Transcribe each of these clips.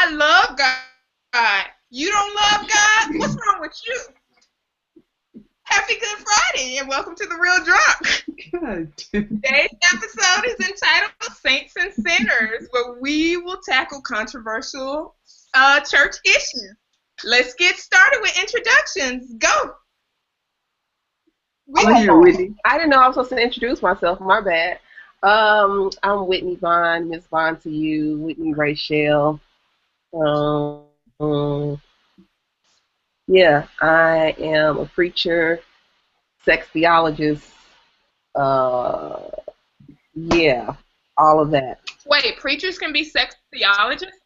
I love God. You don't love God? What's wrong with you? Happy Good Friday and welcome to The Real Drunk. God. Today's episode is entitled Saints and Sinners, where we will tackle controversial church issues. Let's get started with introductions. Go. Whitney. I didn't know I was supposed to introduce myself. My bad. I'm Whitney Vaughn, Miss Vaughn to you, Whitney Rachel. Yeah, I am a preacher, sex theologist. Yeah, all of that. Wait, preachers can be sex theologists?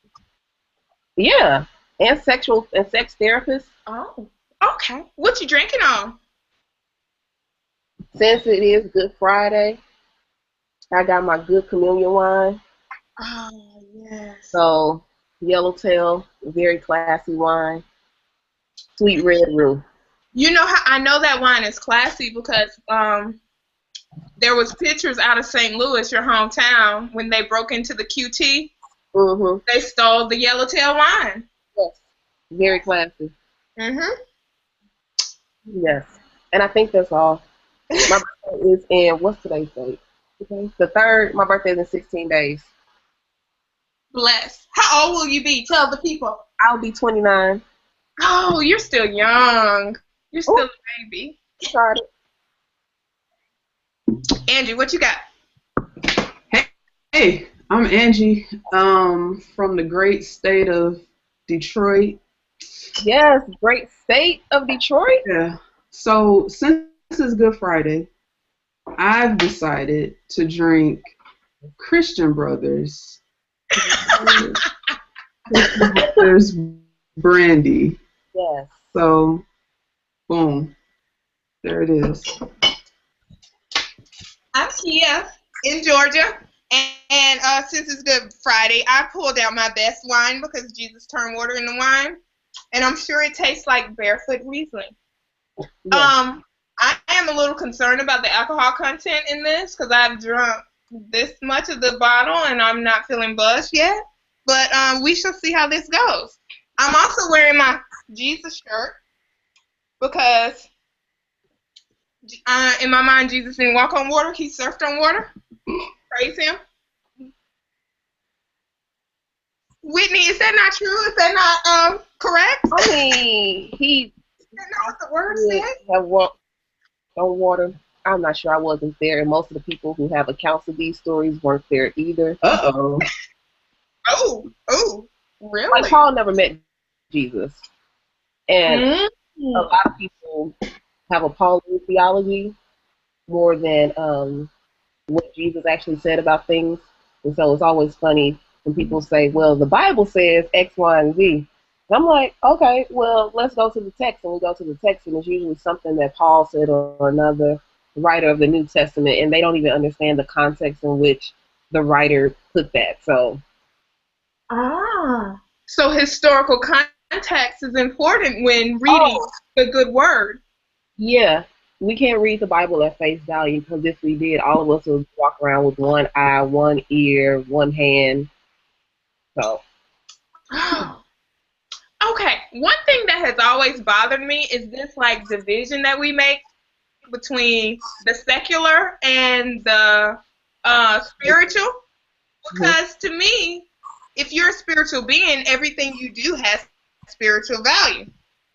Yeah, and sex therapists. Oh, okay. What you drinking on? Since it is Good Friday, I got my Good Communion wine. Oh, yes. So, Yellowtail, very classy wine. Sweet Red Rue. You know how I know that wine is classy because there was pictures out of St. Louis, your hometown, when they broke into the QT. Mm-hmm. They stole the Yellowtail wine. Yes. Very classy. Mm-hmm. Yes. And I think that's all. My birthday is in, what's today's date? Okay. The 3rd, my birthday is in 16 days. Bless. How old will you be? Tell the people. I'll be 29. Oh, you're still young. You're still a baby. Started. Angie, what you got? Hey, I'm Angie, from the great state of Detroit. Yes, great state of Detroit. Yeah. So since it's Good Friday, I've decided to drink Christian Brothers. Christian Brothers brandy. Yes. So, boom. There it is. I'm Kia in Georgia, and since it's Good Friday, I pulled out my best wine because Jesus turned water into wine, and I'm sure it tastes like Barefoot Riesling. Yes. I am a little concerned about the alcohol content in this because I've drunk this much of the bottle and I'm not feeling buzzed yet, but we shall see how this goes. I'm also wearing my Jesus shirt because in my mind, Jesus didn't walk on water. He surfed on water. Praise him. Whitney, is that not true? Is that not correct? I mean, he Is that not what the word did said? have walked on water. I'm not sure, I wasn't there, and most of the people who have accounts of these stories weren't there either. Uh-oh. Oh, really? Like, Paul never met Jesus. And Mm-hmm. a lot of people have a Pauline theology more than what Jesus actually said about things. And so it's always funny when people say, well, the Bible says X, Y, and Z. And I'm like, okay, well, let's go to the text. And we go to the text, and it's usually something that Paul said or another writer of the New Testament, and they don't even understand the context in which the writer put that. So Historical context is important when reading the good word. yeah, we can't read the Bible at face value, because if we did, all of us would walk around with one eye, one ear, one hand. So Okay, one thing that has always bothered me is this like division that we make between the secular and the spiritual. Because to me, if you're a spiritual being, everything you do has spiritual value.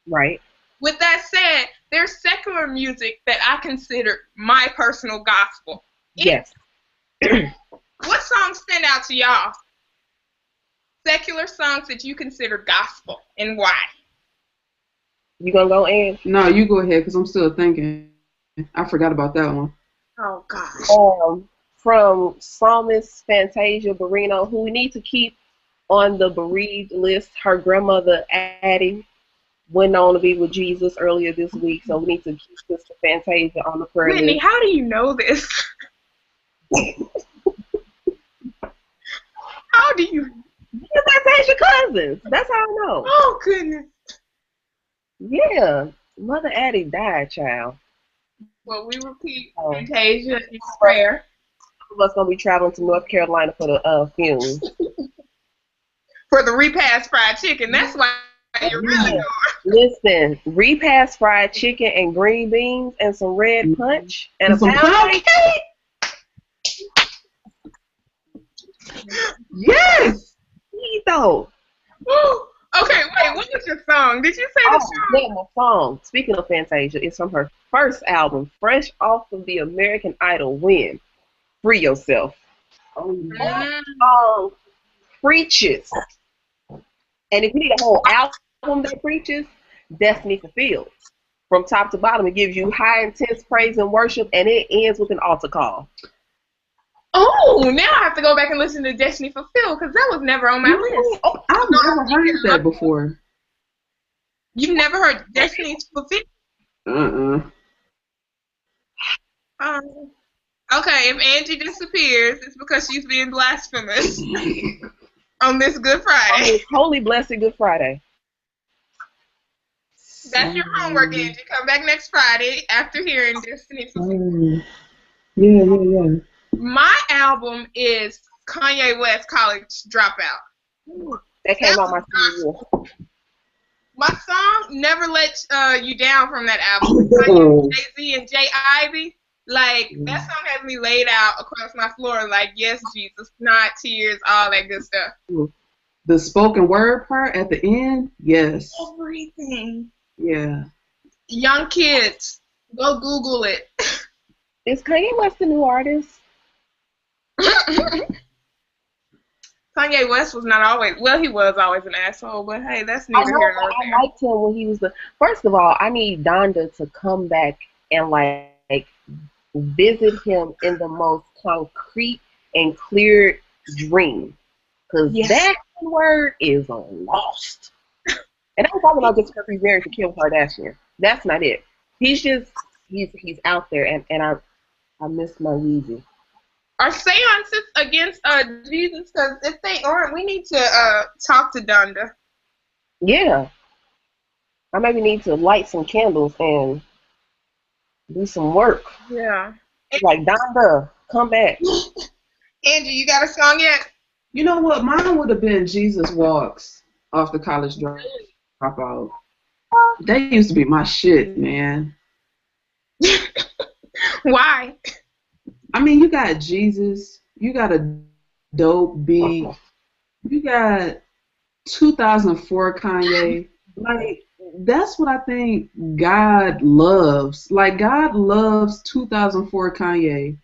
right. With that said, there's secular music that I consider my personal gospel. Yes. What songs stand out to y'all? Secular songs that you consider gospel, and why? You gonna go, Ann? No, you go ahead, because I'm still thinking. I forgot about that one. Oh, gosh. From Psalmist Fantasia Barrino, who we need to keep on the bereaved list. Her grandmother, Addie, went on to be with Jesus earlier this week, so we need to keep Sister Fantasia on the prayer Whitney, list. how do you know this? How do you? Fantasia cousins. That's how I know. Oh, goodness. Yeah. Mother Addie died, child. Well, we repeat Fantasia in prayer. Some of us going to be traveling to North Carolina for the funeral. for the repast fried chicken. That's why you're really going. Listen, repast fried chicken and green beans and some red punch and some a pound cake. Yes. Though. Okay, wait. What was your song? Did you say the song? Yeah, my song. Speaking of Fantasia, it's from her first album, fresh off of the American Idol win. Free Yourself. Preaches. And if you need a whole album that preaches, Destiny Fulfilled. From top to bottom, it gives you high intense praise and worship, and it ends with an altar call. Oh, now I have to go back and listen to Destiny Fulfilled because that was never on my list. Oh, I've never heard that before. You've never heard Destiny Fulfilled? Okay, if Angie disappears, it's because she's being blasphemous on this Good Friday. Holy blessed Good Friday. That's your homework, Angie. Come back next Friday after hearing Destiny Fulfilled. Yeah. My album is Kanye West College Dropout. That came out my senior year. My song Never Let You Down from that album. Kanye, Jay-Z, and Jay Ivy. Like, that song has me laid out across my floor like, yes, Jesus, snot, tears, all that good stuff. The spoken word part at the end, yes. Everything. Yeah. Young kids, go Google it. Is Kanye West the new artist? Kanye West was not always, well, he was always an asshole, but hey, that's neither here nor there. I liked him when he was first of all, I need Donda to come back and like visit him in the most concrete and clear dream. Because that word is lost. And I'm talking about just because he's married to Kim Kardashian. That's not it. He's just, he's out there, and I miss my Weezy. Are seances against Jesus? Because if they aren't, we need to talk to Donda. Yeah. I maybe need to light some candles and do some work. Yeah. Like, Donda, come back. Angie, you got a song yet? You know what? Mine would have been Jesus Walks off the College Dropout. They used to be my shit, man. Why? I mean, you got Jesus, you got a dope beat, you got 2004 Kanye. Like, that's what I think God loves. Like, God loves 2004 Kanye.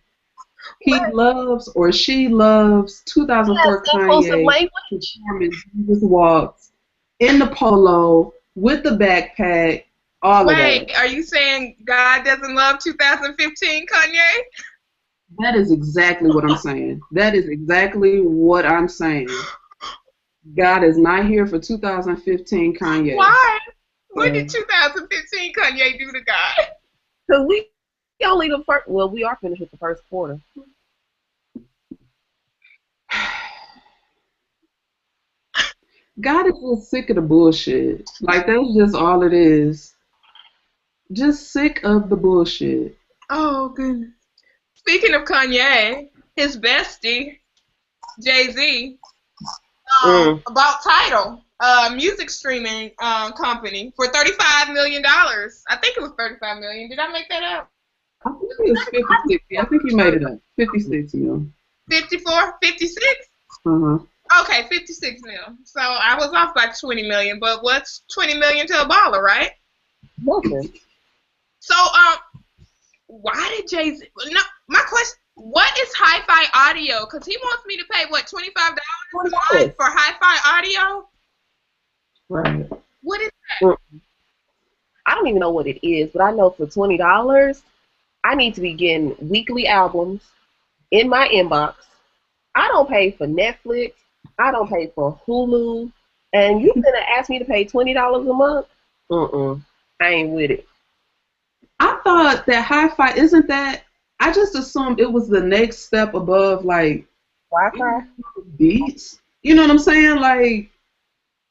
He loves, or she loves, 2004 Kanye performing Jesus Walks in the polo with the backpack, all of that. Wait, are you saying God doesn't love 2015 Kanye? That is exactly what I'm saying. That is exactly what I'm saying. God is not here for 2015 Kanye. Why? What did 2015 Kanye do to God? Because we only the first. Well, we are finished with the first quarter. God is just sick of the bullshit. Like, that's just all it is. Just sick of the bullshit. Oh, goodness. Speaking of Kanye, his bestie, Jay-Z, about Tidal, music streaming company, for $35 million. I think it was $35 million. Did I make that up? I think it was 56. I think you made it up. 56 mil. 54? 56? Uh-huh. Okay, 56 mil. So I was off by 20 million, but what's 20 million to a baller, right? Nothing. So, why did Jay-Z, no, my question, what is hi-fi audio? Because he wants me to pay, what, $25 a month for hi-fi audio? Right. What is that? I don't even know what it is, but I know for $20, I need to be getting weekly albums in my inbox. I don't pay for Netflix. I don't pay for Hulu. And you're going to ask me to pay $20 a month? I ain't with it. I thought that hi-fi, isn't that, I just assumed it was the next step above, like, Wi-Fi? Beats. You know what I'm saying? Like,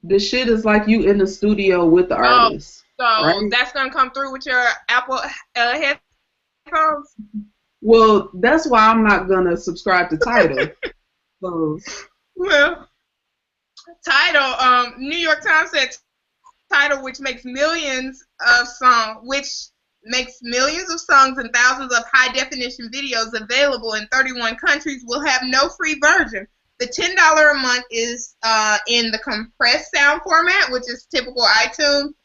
the shit is like you in the studio with the artist. So right? That's going to come through with your Apple headphones? Well, that's why I'm not going to subscribe to Tidal. So, Well, Tidal, New York Times said Tidal, which makes millions of songs and thousands of high-definition videos available in 31 countries, will have no free version. The $10 a month is in the compressed sound format, which is typical iTunes.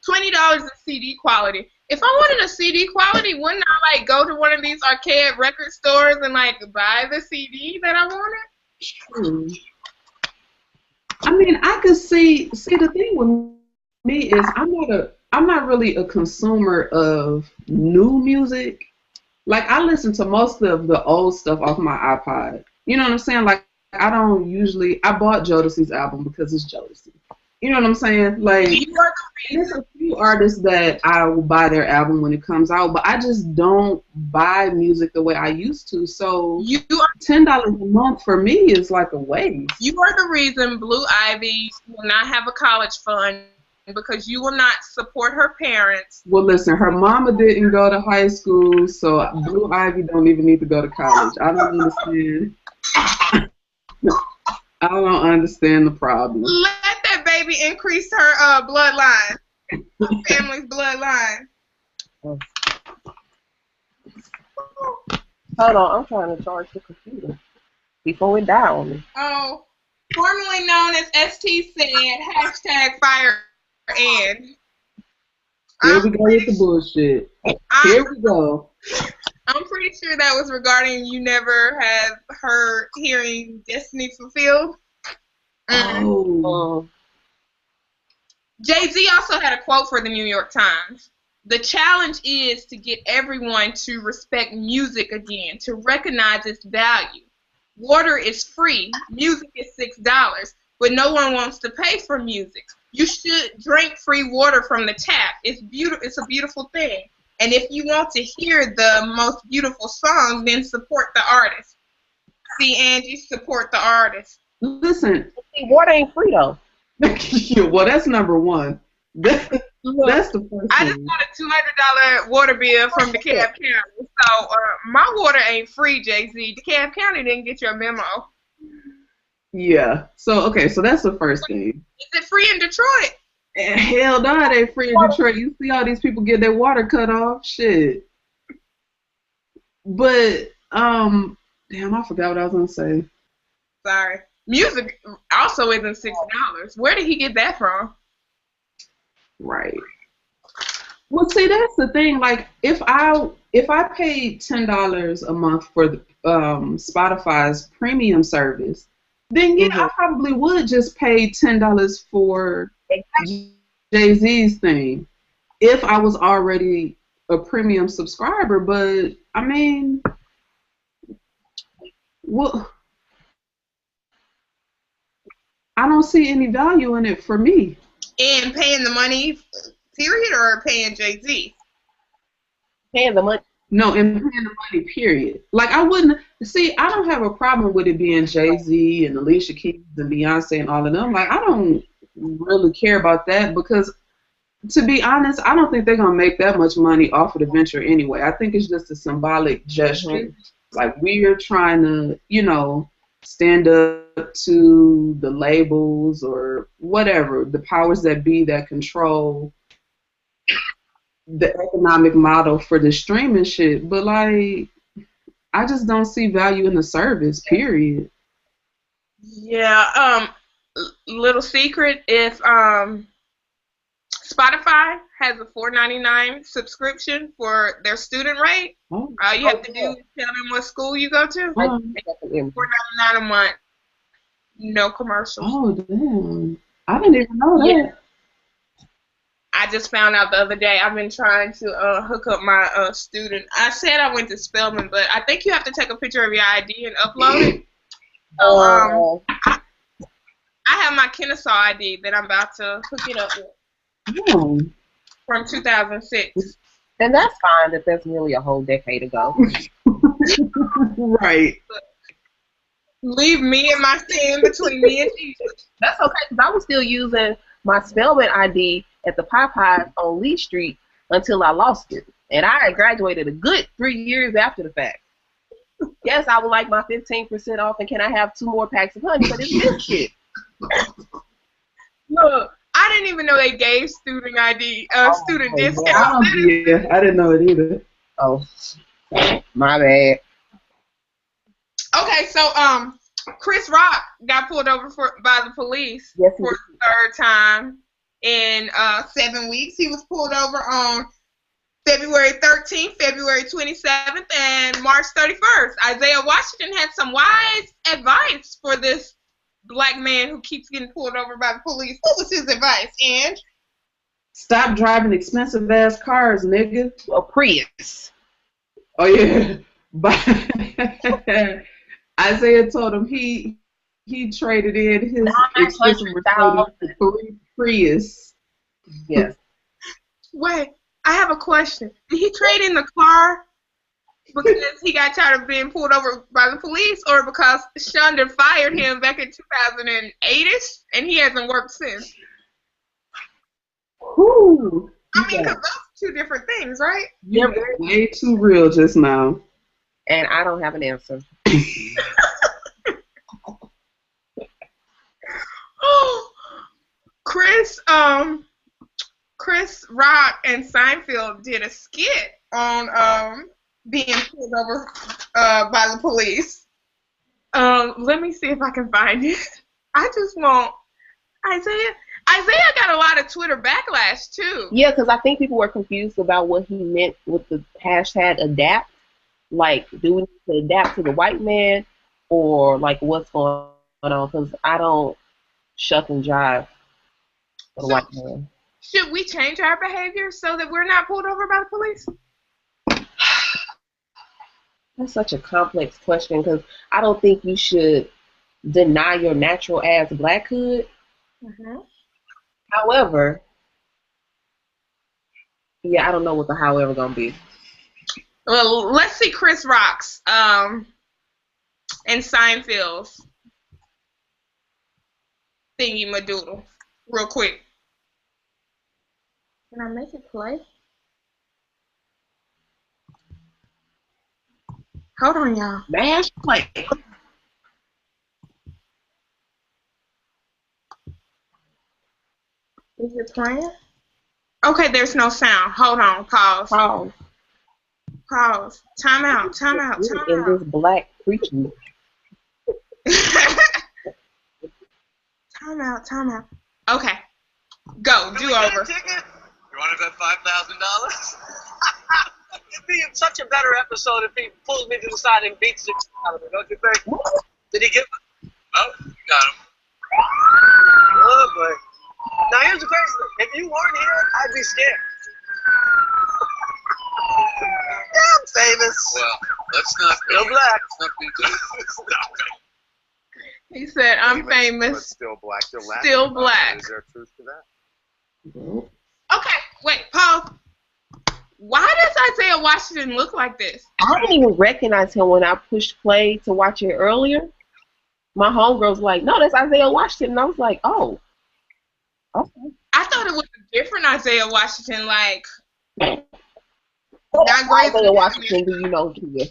$20 is CD quality. If I wanted a CD quality, wouldn't I like go to one of these archaic record stores and like buy the CD that I wanted? True. I mean, I could see the thing with me is I'm not really a consumer of new music. Like, I listen to most of the old stuff off my iPod. You know what I'm saying? Like, I bought Jodeci's album because it's Jodeci. You know what I'm saying? Like, there's a few artists that I will buy their album when it comes out, but I just don't buy music the way I used to. So $10 a month for me is like a waste. You are the reason Blue Ivy will not have a college fund, because you will not support her parents. Well, listen, her mama didn't go to high school, so Blue Ivy don't even need to go to college. I don't understand. I don't understand the problem. Let that baby increase her bloodline, her family's bloodline. Hold on, I'm trying to charge the computer before it die on me. Oh, formerly known as ST said, #fire and. Here we go with the bullshit. Here we go. I'm pretty sure that was regarding you never have hearing Destiny Fulfilled. Oh. Jay-Z also had a quote for the New York Times. The challenge is to get everyone to respect music again, to recognize its value. Water is free, music is $6, but no one wants to pay for music. You should drink free water from the tap. It's beautiful. It's a beautiful thing. And if you want to hear the most beautiful song, then support the artist. See, Angie, support the artist. Listen. See, water ain't free, though. Well, that's number one. That's the first I just got a $200 water bill from DeKalb County. So my water ain't free, Jay-Z. DeKalb County didn't get your memo. Yeah. So that's the first thing. Is it free in Detroit? Hell no, it ain't free in Detroit. You see all these people get their water cut off. Shit. But, damn, I forgot what I was going to say. Sorry. Music also isn't $6. Where did he get that from? Right. Well, see, that's the thing. Like, if I paid $10 a month for the, Spotify's premium service, then I probably would just pay $10 for Jay-Z's thing if I was already a premium subscriber. But I mean, well, I don't see any value in it for me. In paying the money, period, or paying Jay-Z? Paying the money. No, in paying the money, period. Like, I wouldn't, see, I don't have a problem with it being Jay-Z and Alicia Keys and Beyonce and all of them. Like, I don't really care about that because, to be honest, I don't think they're going to make that much money off of the venture anyway. I think it's just a symbolic gesture. Like, we are trying to, stand up to the labels or whatever, the powers that be that control the economic model for the streaming shit. But, like, I just don't see value in the service, period. Yeah, little secret, if Spotify has a $4.99 subscription for their student rate, all you have to do is tell them what school you go to. $4.99 a month, no commercials. Oh, damn. I didn't even know that. Yeah. I just found out the other day. I've been trying to hook up my student. I said I went to Spelman, but I think you have to take a picture of your ID and upload it. So, I have my Kennesaw ID that I'm about to hook it up with. Oh. From 2006. And that's fine if that's really a whole decade ago. Right. Leave me and my sin between me and Jesus. That's okay, because I was still using my Spelman ID at the Popeyes on Lee Street until I lost it. And I had graduated a good 3 years after the fact. Yes, I would like my 15% off, and can I have 2 more packs of honey? But it's biscuit. Look, I didn't even know they gave student ID, student discounts. I didn't know it either. Oh, my bad. Okay, so Chris Rock got pulled over by the police for the third time in 7 weeks. He was pulled over on February 13th, February 27th, and March 31st. Isaiah Washington had some wise advice for this black man who keeps getting pulled over by the police. What was his advice, Ange? Stop driving expensive ass cars, nigga. A Prius. Oh yeah. But Isaiah told him he traded in his expensive Mercedes for Prius. Yes. Wait, I have a question. Did he trade in the car because he got tired of being pulled over by the police, or because Shonda fired him back in 2008-ish and he hasn't worked since? Whew. I mean, because those are two different things, right? You're way too real just now. And I don't have an answer. Chris Rock and Seinfeld did a skit on being pulled over by the police. Let me see if I can find it. I just want Isaiah got a lot of Twitter backlash too. Yeah, because I think people were confused about what he meant with the hashtag adapt. Like, do we need to adapt to the white man, or like what's going on? Because I don't shuck and jive for the white man. Should we change our behavior so that we're not pulled over by the police? That's such a complex question, because I don't think you should deny your natural ass blackhood. Mm-hmm. However, yeah, I don't know what the however gonna be. Well, let's see Chris Rock's and Seinfeld's thingy madoodle real quick. Can I make it play? Hold on, y'all. Mash play. Is it playing? Okay, there's no sound. Hold on. Pause. Time out. In this black preaching. Time out. Okay. Go. Do over. You want to bet $5,000? It'd be such a better episode if he pulls me to the side and beats the out of me, don't you think? Did he give it? Oh, you got him. Oh, boy. Now, here's the crazy thing. If you weren't here, I'd be scared. Yeah, I'm famous. Well, let's not be. Still black. Let's not be good. He said, I'm famous. But still black. Still black. Is there truth to that? Okay, wait, pause. Why does Isaiah Washington look like this? I didn't even recognize him when I pushed play to watch it earlier. My homegirl's like, no, that's Isaiah Washington. And I was like, oh. Okay. I thought it was a different Isaiah Washington, like, What not great. Isaiah Washington do you know, Kia?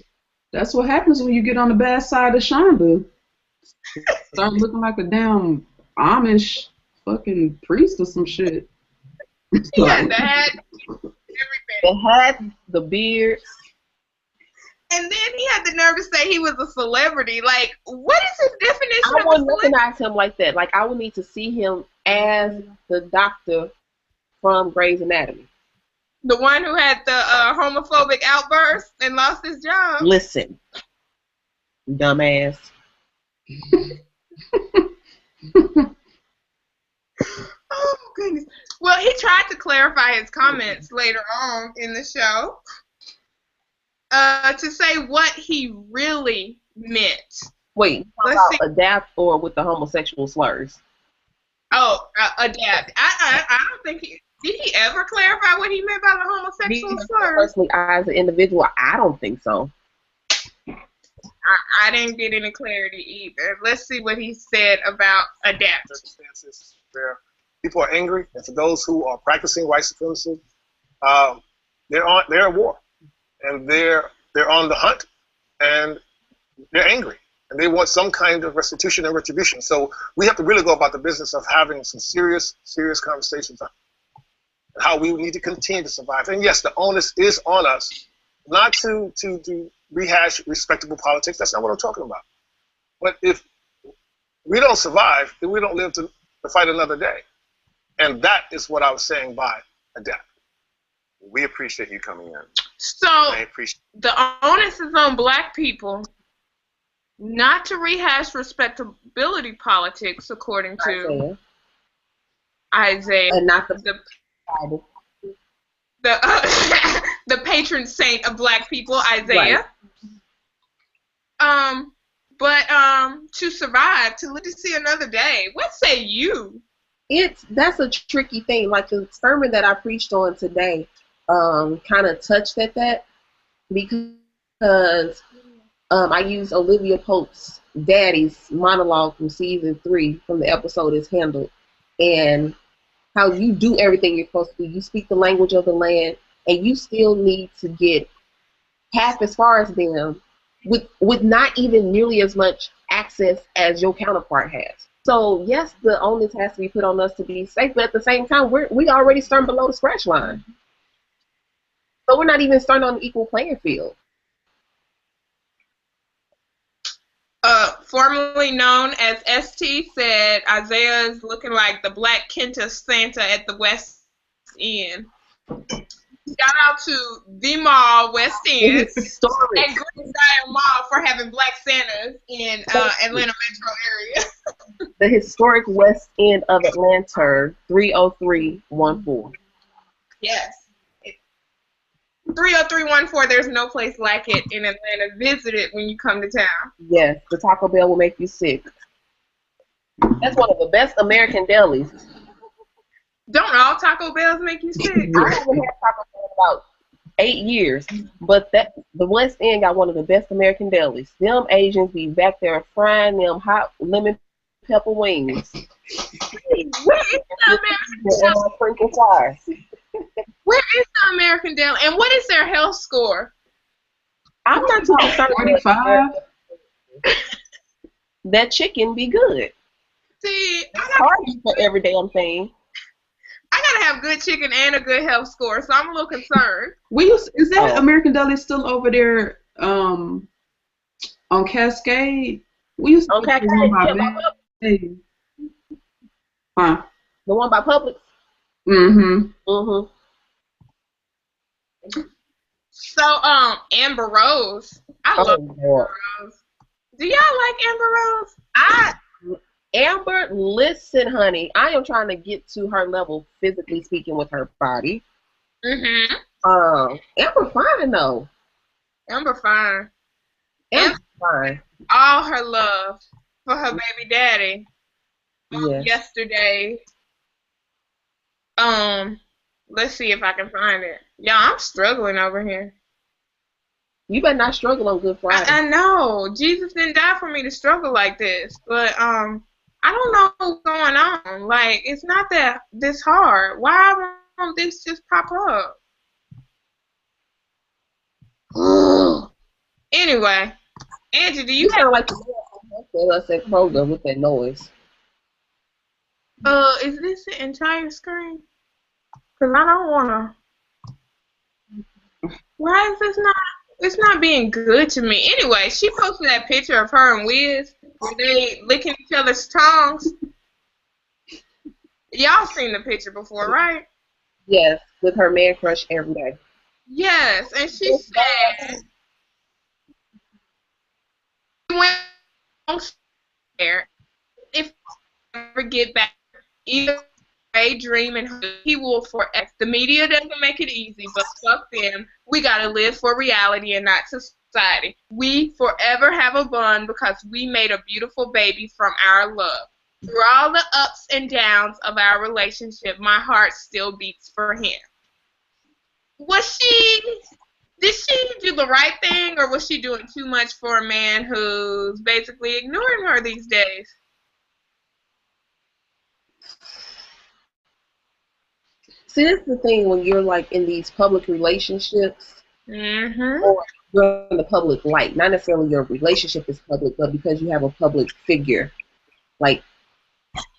That's what happens when you get on the bad side of Shonda. Start looking like a damn Amish fucking priest or some shit. He had the hat, everything. The hat, the beard. And then he had the nerve to say he was a celebrity. Like, what is his definition I of wouldn't a celebrity? recognize him like that. Like, I would need to see him as the doctor from Grey's Anatomy. The one who had the homophobic outburst and lost his job. Listen, dumbass. Oh, goodness. Well, he tried to clarify his comments later on in the show to say what he really meant. Wait, Let's about see. adapt or with the homosexual slurs? Oh, adapt. I don't think did he ever clarify what he meant by the homosexual slurs? Personally, as an individual, I don't think so. I didn't get any clarity either. Let's see what he said about adapt. Circumstances where people are angry, and for those who are practicing white supremacy, they're at war, and they're on the hunt, and they're angry, and they want some kind of restitution and retribution. So we have to really go about the business of having some serious conversations on how we need to continue to survive. And yes, the onus is on us not to rehash respectable politics. That's not what I'm talking about. But if we don't survive, then we don't live to fight another day. And that is what I was saying by adapt. We appreciate you coming in. So the onus is on Black people not to rehash respectability politics, according to Isaiah, and not the Bible. The patron saint of Black people, Isaiah. Right. But to survive, to live to see another day. What say you? That's a tricky thing. Like the sermon that I preached on today, kind of touched at that because I used Olivia Pope's Daddy's monologue from season 3 from the episode Is Handled, and how you do everything you're supposed to do. You speak the language of the land, and you still need to get half as far as them with not even nearly as much access as your counterpart has. So yes, the onus has to be put on us to be safe, but at the same time, we already starting below the scratch line. So we're not even starting on an equal playing field. Formerly known as ST said, Isaiah is looking like the Black Kenta Santa at the West End. Shout out to the Mall, West End, and Greenbrier Mall for having Black Santas in Atlanta metro area. The historic West End of Atlanta, 30314. Yes. 30314, there's no place like it in Atlanta. Visit it when you come to town. Yes, the Taco Bell will make you sick. That's one of the best American delis. Don't all Taco Bells make you sick? I haven't had Taco Bell in about 8 years, but the West End got one of the best American delis. Them Asians be back there frying them hot lemon pepper wings. Where is the American Deli? Where is the American Deli? And what is their health score? I'm not too concerned. 45. That chicken be good. See, it's hard for every damn thing. I gotta have good chicken and a good health score, so I'm a little concerned. Is that American Deli still over there on Cascade? We used to on Cascade. Huh? The one by Publix. Mm-hmm. So, Amber Rose. I love Amber Rose. Do y'all like Amber Rose? Amber, listen, honey. I am trying to get to her level, physically speaking, with her body. Amber fine though. Amber fine. Amber fine. All her love for her baby daddy. Yes. Yesterday. Let's see if I can find it. Yeah, I'm struggling over here. You better not struggle on Good Friday. I know. Jesus didn't die for me to struggle like this. But I don't know what's going on. Like, it's not that this hard. Why won't this just pop up? Anyway, Angie, do you sound like us at Kroger with that noise? Is this the entire screen? Because I don't want to. Why is this not? It's not being good to me. Anyway, she posted that picture of her and Wiz where they licking each other's tongues. Y'all seen the picture before, right? Yes, with her man crush every day. Yes, and she said, if I ever get back, either a dream and he will forever. The media doesn't make it easy, but fuck them. We gotta live for reality and not society. We forever have a bond because we made a beautiful baby from our love. Through all the ups and downs of our relationship, my heart still beats for him. Did she do the right thing, or was she doing too much for a man who's basically ignoring her these days? See, that's the thing when you're like in these public relationships, or you're in the public light. Not necessarily your relationship is public, but because you have a public figure, like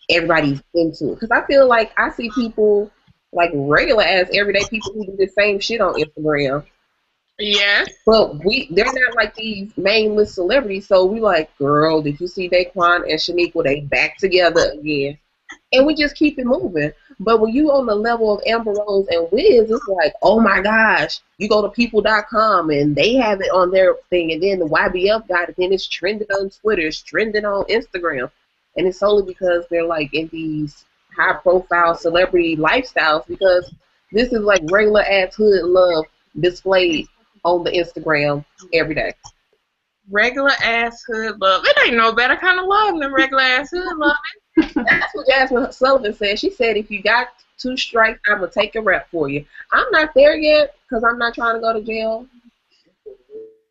everybody's into it. Because I feel like I see people, like regular ass everyday people who do the same shit on Instagram. Yes. But they're not like these main list celebrities, so we like, girl, did you see Daquan and Shaniqua? They back together again. And we just keep it moving. But when you on the level of Amber Rose and Wiz, it's like, oh my gosh, you go to people.com and they have it on their thing, and then the YBF got it, then it's trending on Twitter, it's trending on Instagram. And it's only because they're like in these high profile celebrity lifestyles, because this is like regular ass hood love displayed on the Instagram every day. Regular ass hood love. It ain't no better kind of love than regular ass hood love. That's what Jasmine Sullivan said. She said, if you got 2 strikes, I'm going to take a rap for you. I'm not there yet because I'm not trying to go to jail.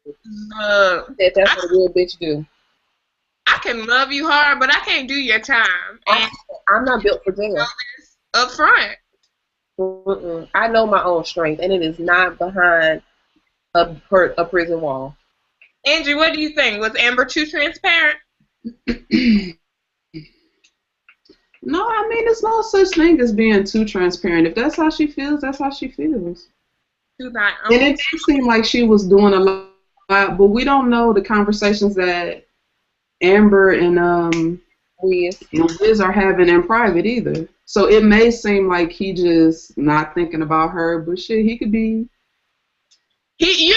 That's what a real bitch do. I can love you hard, but I can't do your time. And I'm not built for jail. Up front. I know my own strength, and it is not behind a prison wall. Angie, what do you think? Was Amber too transparent? No, I mean, there's no such thing as being too transparent. If that's how she feels, that's how she feels. To thy own. And it did seem like she was doing a lot, but we don't know the conversations that Amber and Wiz are having in private either. So it may seem like he just not thinking about her, but shit, he could be. They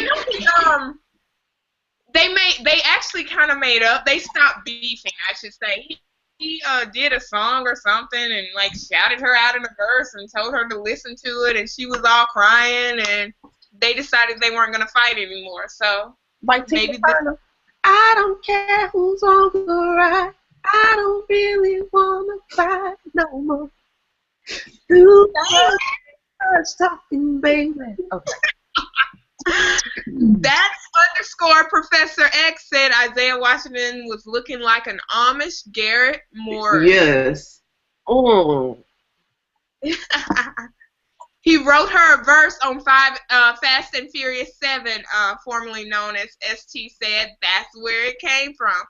actually kind of made up. They stopped beefing, I should say. He did a song or something and like shouted her out in a verse and told her to listen to it, and she was all crying, and they decided they weren't gonna fight anymore. So like maybe I don't care who's wrong or right. I don't really wanna fight no more. You got talking, baby. Okay. That's _ Professor X said Isaiah Washington was looking like an Amish Garrett Morris. Yes. Oh. He wrote her a verse on Fast and Furious 7, formerly known as ST said. That's where it came from.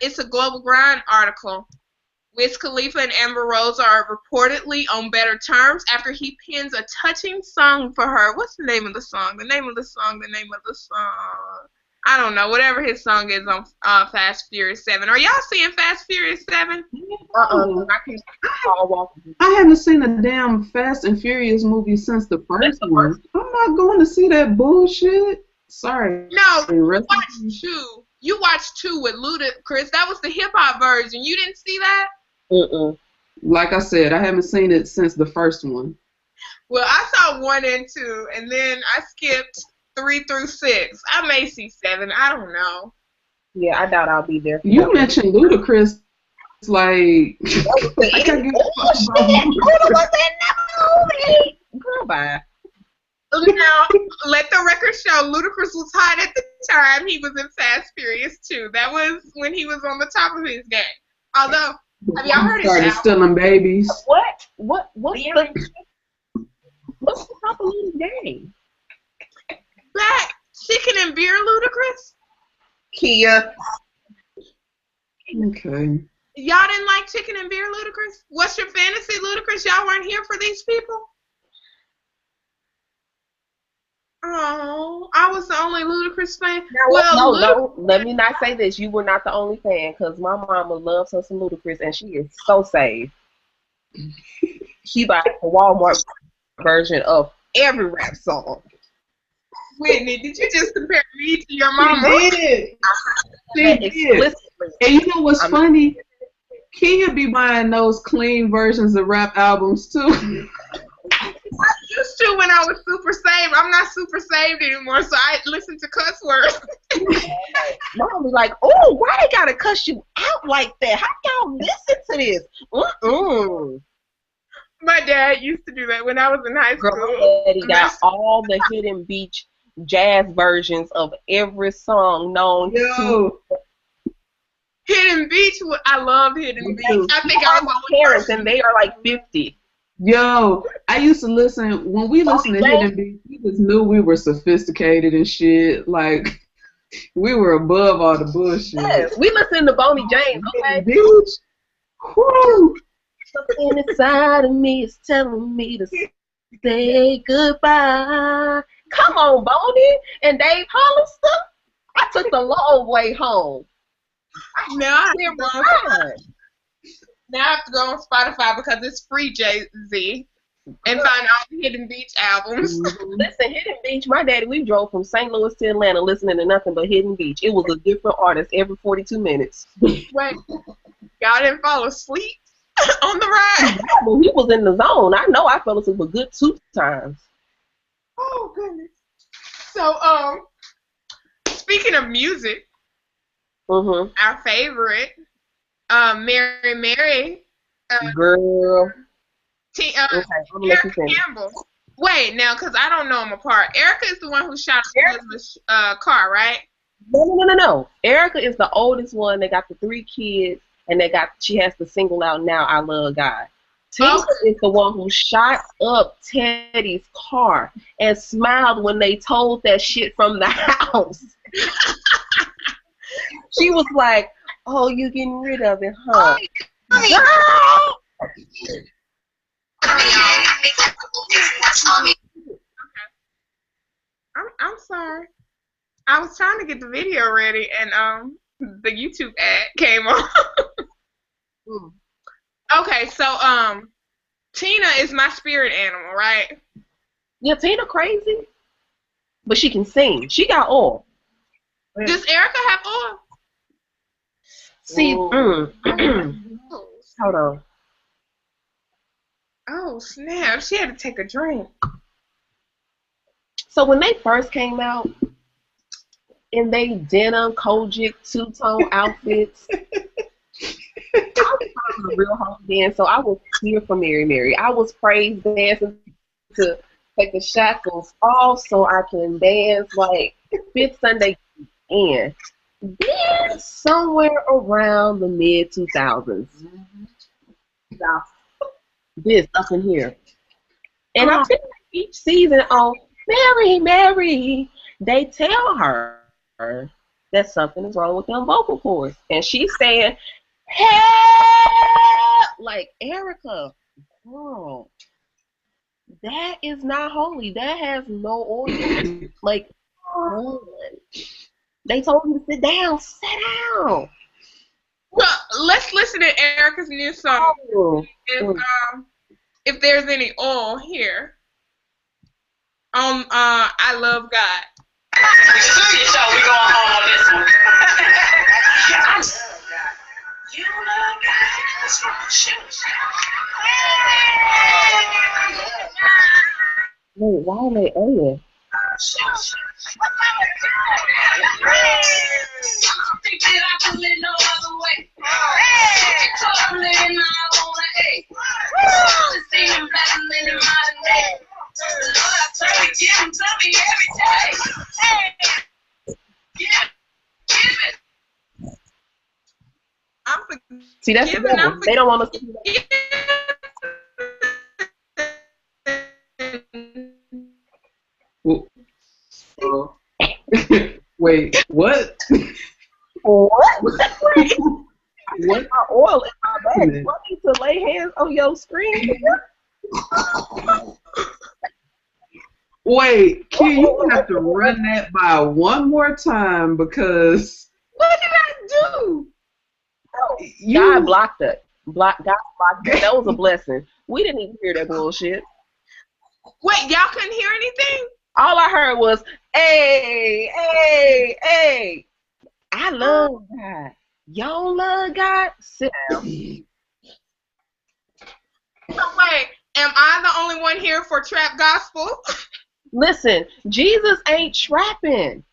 It's a Global Grind article. Wiz Khalifa and Amber Rose are reportedly on better terms after he pens a touching song for her. What's the name of the song? The name of the song. I don't know. Whatever his song is on Fast Furious 7. Are y'all seeing Fast Furious 7? I haven't seen a damn Fast and Furious movie since the first one. I'm not going to see that bullshit. Sorry. No, you watched 2. You watched 2 with Ludacris. That was the hip-hop version. You didn't see that? Like I said, I haven't seen it since the first one. Well, I saw 1 and 2, and then I skipped 3 through 6. I may see 7. I don't know. Yeah, I doubt I'll be there. You mentioned Ludacris, like. Girl, bye. Now, let the record show Ludacris was hot at the time he was in Fast Furious 2. That was when he was on the top of his game. Although, have y'all heard his album? Started stealing babies. What's the top of his game? Black chicken and beer Ludacris? Kia. Okay. Y'all didn't like chicken and beer Ludacris? What's your fantasy Ludacris? Y'all weren't here for these people? Oh, I was the only Ludacris fan. No, let me not say this. You were not the only fan, because my mama loves her some Ludacris, and she is so saved. She buys the Walmart version of every rap song. Whitney, did you just compare me to your mama? She did. And you know what's funny? Kia be buying those clean versions of rap albums, too. I used to when I was super saved. I'm not super saved anymore, so I listen to cuss words. Mom was like, oh, why they gotta cuss you out like that? How y'all listen to this? My dad used to do that when I was in high school. Girl, Daddy got all the Hidden Beach jazz versions of every song known to Hidden Beach. I loved Hidden Beach. I think I was parents, and they are like 50. Yo, I used to listen when we listened to Hidden Beat. We just knew we were sophisticated and shit. Like we were above all the bullshit. Yes, we listened to Boney James, okay? Bitch. Whew. Something inside of me is telling me to say goodbye. Come on, Boney and Dave Hollister. I took the long way home. Now I have to go on Spotify because it's free Jay-Z and find all the Hidden Beach albums. Listen, Hidden Beach, my daddy, we drove from St. Louis to Atlanta listening to nothing but Hidden Beach. It was a different artist every 42 minutes. Wait, y'all didn't fall asleep on the ride? When he was in the zone, I know I fell asleep a good 2 times. Oh, goodness. So, speaking of music, our favorite, Mary Mary. Girl. Erica Campbell. Wait, now, because I don't know them apart. Erica is the one who shot Elizabeth's car, right? No. Erica is the oldest one. They got the 3 kids, and she has the single out now, I Love God. Tina is the one who shot up Teddy's car and smiled when they told that shit from the house. She was like, "Oh, you getting rid of it, huh?" I'm sorry. I was trying to get the video ready, and the YouTube ad came on. Okay, so Tina is my spirit animal, right? Yeah, Tina crazy, but she can sing. She got oil. Does Erica have oil? See, hold on. Oh snap! She had to take a drink. So when they first came out in they denim Kojic 2-tone outfits, I was a real home dance, so I was here for Mary Mary. I was praise dancing to take the shackles off so I can dance like Fifth Sunday in. Then somewhere around the mid 2000s, this up in here, and I think each season on Mary Mary, they tell her that something is wrong with them vocal cords, and she's saying, "Help!" Like, Erica, girl, that is not holy. That has no oil. Like, they told me to sit down. Sit down. Well, let's listen to Erica's new song. If there's any oil here. I Love God. So we going home on this one. You love God. That's from the shoes. Wait, why are they oil? Think that I can live no other way. Talk living, I wanna hate. See him better than in my day. Lord, I tell you, give him to me every day. Give it. See, that's the devil. They don't want us to do that. Wait, what? What? What? My oil in my bag. Do I need to lay hands on your screen? Wait, Q, you have to run that by one more time because. What did I do? God blocked it. God blocked it. That was a blessing. We didn't even hear that bullshit. Wait, y'all couldn't hear anything? All I heard was, "Hey, hey, hey. I love God. Y'all love God? Sit down." So wait, am I the only one here for trap gospel? Listen, Jesus ain't trapping.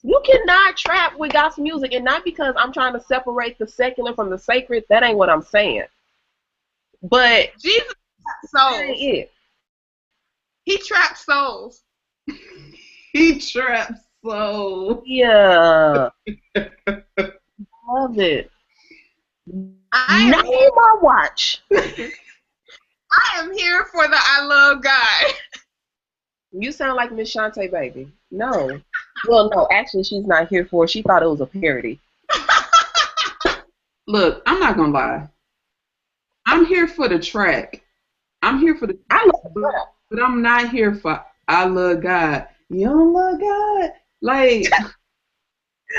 You cannot trap with gospel music, and not because I'm trying to separate the secular from the sacred. That ain't what I'm saying. But Jesus traps souls. He traps souls. He traps souls. Yeah. Love it. Not in my watch. I am here for the I love God. You sound like Miss Shantae, baby. No. Well, no, actually, she's not here for it. She thought it was a parody. Look, I'm not gonna lie. I'm here for the track. I'm here for the I love God. but I'm not here for I love God. You don't love God? Like,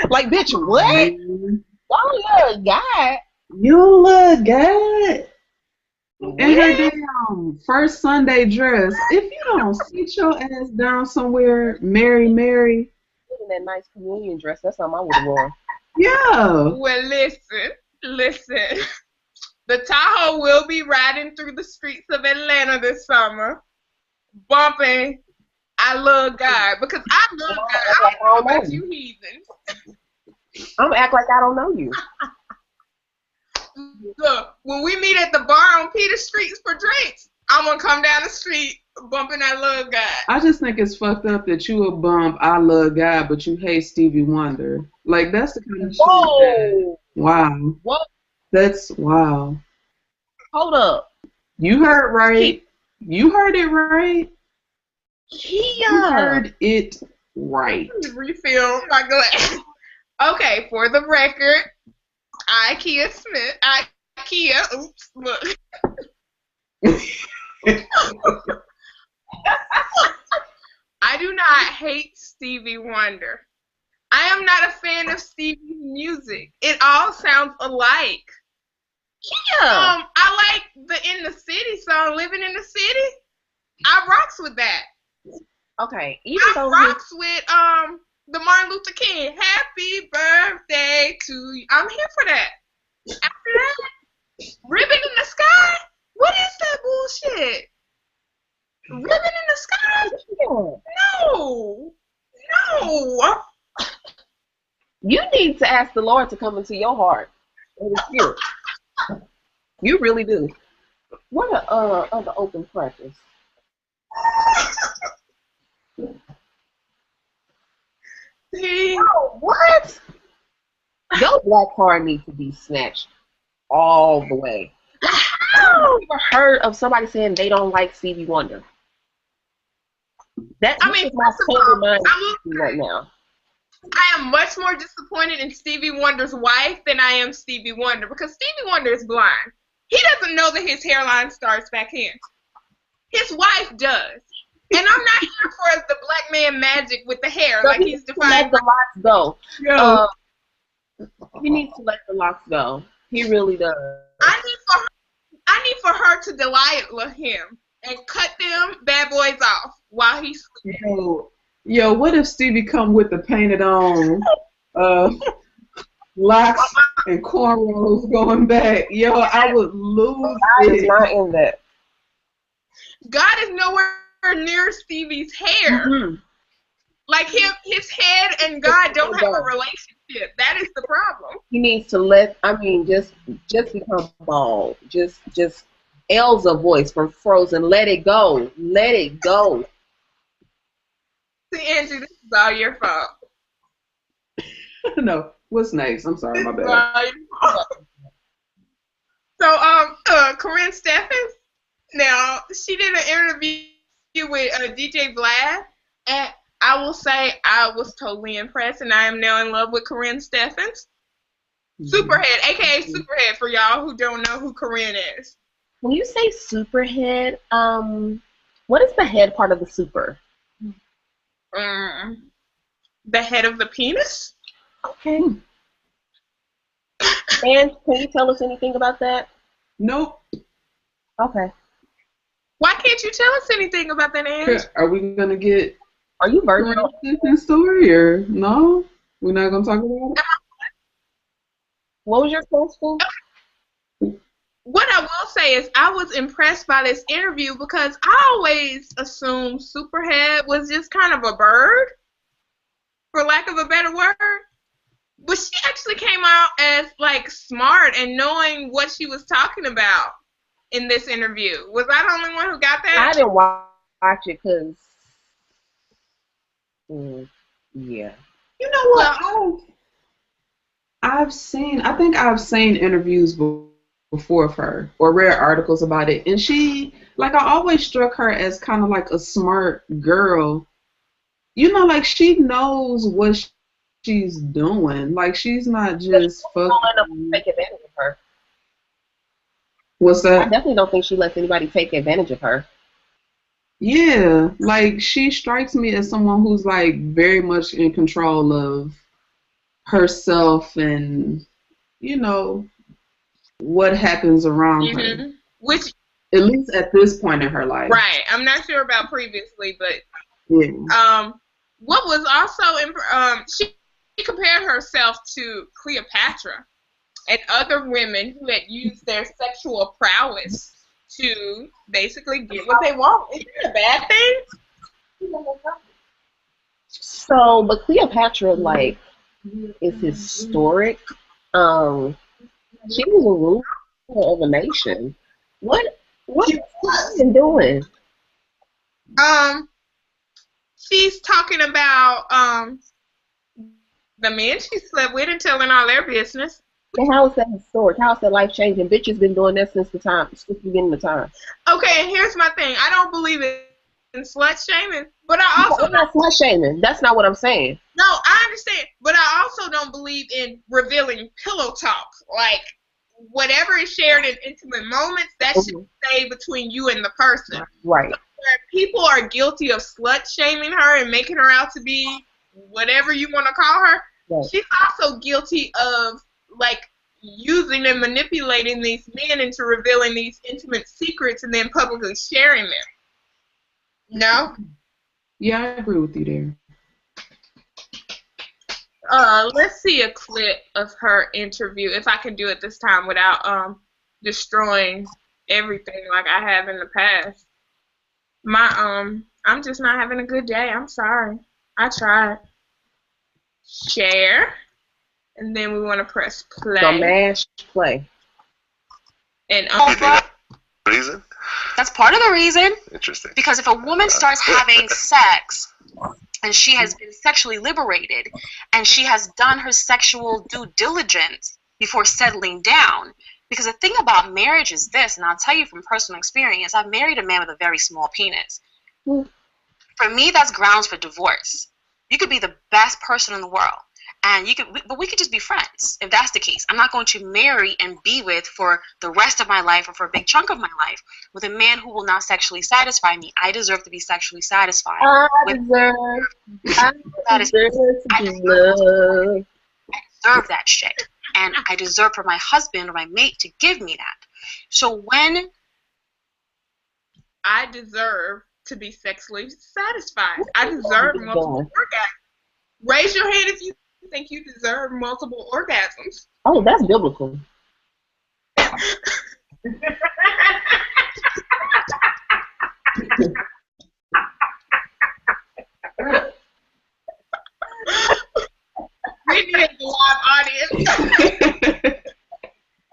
Like, bitch, what? man, Oh, love God. you don't love God? In her What? damn first Sunday dress. If you don't sit your ass down somewhere, Mary, In that nice communion dress, that's something I would have worn. yeah. Well, listen. The Tahoe will be riding through the streets of Atlanta this summer, bumping I love God, because I love God. I don't know about you heathens. I'm gonna act like I don't know you. Look, when we meet at the bar on Peter Street for drinks, I'm gonna come down the street bumping I love God. I just think it's fucked up that you would bump I love God, but you hate Stevie Wonder. Like, that's the kind of shit that, Whoa! wow. What? That's wow. Hold up. You heard right. You heard it right. You Kia. heard it right. Refill my glass. Okay, for the record, Ikea Smith. Oops, look. I do not hate Stevie Wonder. I am not a fan of Stevie's music. It all sounds alike. Kia. I like the In the City song, Living in the City. I rocks with that. Okay. Even I though rocks with the Martin Luther King. Happy birthday to you. I'm here for that. After that, Ribbon in the Sky? What is that bullshit? Ribbon in the Sky? No. No. you need to ask the Lord to come into your heart and the spirit. You really do. What a other open practice. See? Oh, what? Your black card needs to be snatched all the way. I've never heard of somebody saying they don't like Stevie Wonder. That's my sober mind right now. I am much more disappointed in Stevie Wonder's wife than I am Stevie Wonder, because Stevie Wonder is blind. He doesn't know that his hairline starts back in. His wife does. And I'm not here for the black man magic with the hair, So like he's defined. let the locks go. Yo, He needs to let the locks go. He really does. I need for her to Delilah him and cut them bad boys off while he's sleeping. yo, what if Stevie come with the painted on locks and cornrows going back? Yo, I would lose God is it. not in that. God is nowhere near Stevie's hair. Mm-hmm. Like his head and God don't have a relationship. That is the problem. He needs to just become bald. Just Elsa voice from Frozen. Let it go. Let it go. See, Andrew, this is all your fault. No, what's next? I'm sorry, my This is bad. all your fault. So, Corinne Steffens, now, she did an interview with DJ Vlad, and I will say I was totally impressed, and I am now in love with Corinne Steffens. Superhead, aka Superhead, for y'all who don't know who Corinne is. When you say superhead, what is the head part of the super? The head of the penis? Okay. And can you tell us anything about that? Nope. Okay. Why can't you tell us anything about that, Ange? Are we gonna get Are you virgin? Corinne's story or no? We're not gonna talk about it. What was your question? What I will say is I was impressed by this interview because I always assumed Superhead was just kind of a bird, for lack of a better word. But she actually came out as like smart and knowing what she was talking about in this interview. Was I the only one who got that? I didn't watch it because, yeah. You know what? I think I've seen interviews before of her or read articles about it, and she, like, I always struck her as kind of like a smart girl. You know, like she knows what she's doing. Like she's not just Don't fucking. take advantage of her. What's I that? definitely don't think she lets anybody take advantage of her. Yeah, like she strikes me as someone who's like very much in control of herself and, you know, what happens around her. Which, At least at this point in her life. right? I'm not sure about previously, but Yeah. what was also she compared herself to Cleopatra and other women who had used their sexual prowess to basically get what they want. Isn't it a bad thing? So, but Cleopatra, like, is historic. She was a ruler of a nation. What is she doing? She's talking about the men she slept with and telling all their business. And how is that historic? How is that life changing? Bitches been doing that since the beginning of time. Okay, and here's my thing. I don't believe in slut shaming, but I also I'm not slut shaming. That's not what I'm saying. No, I understand, but I also don't believe in revealing pillow talk. Like, whatever is shared in intimate moments, that should stay between you and the person. Right. Where people are guilty of slut shaming her and making her out to be whatever you want to call her, Right. she's also guilty of, like, using and manipulating these men into revealing these intimate secrets and then publicly sharing them. No? Yeah, I agree with you there. Let's see a clip of her interview, if I can do it this time without destroying everything like I have in the past. I'm just not having a good day. I'm sorry. I tried. Share, and then we want to press play. So mash play. And Reason? That's part of the reason. Interesting. Because if a woman starts having sex and she has been sexually liberated and she has done her sexual due diligence before settling down, because the thing about marriage is this, and I'll tell you from personal experience, I've married a man with a very small penis. For me, that's grounds for divorce. You could be the best person in the world, and but we could just be friends if that's the case. I'm not going to marry and be with for the rest of my life or for a big chunk of my life with a man who will not sexually satisfy me. I deserve to be sexually satisfied. I deserve that shit, and I deserve for my husband or my mate to give me that. So when I deserve to be sexually satisfied, I deserve multiple orgasms. Raise your hand if you think you deserve multiple orgasms. Oh, that's biblical. We need the live audience.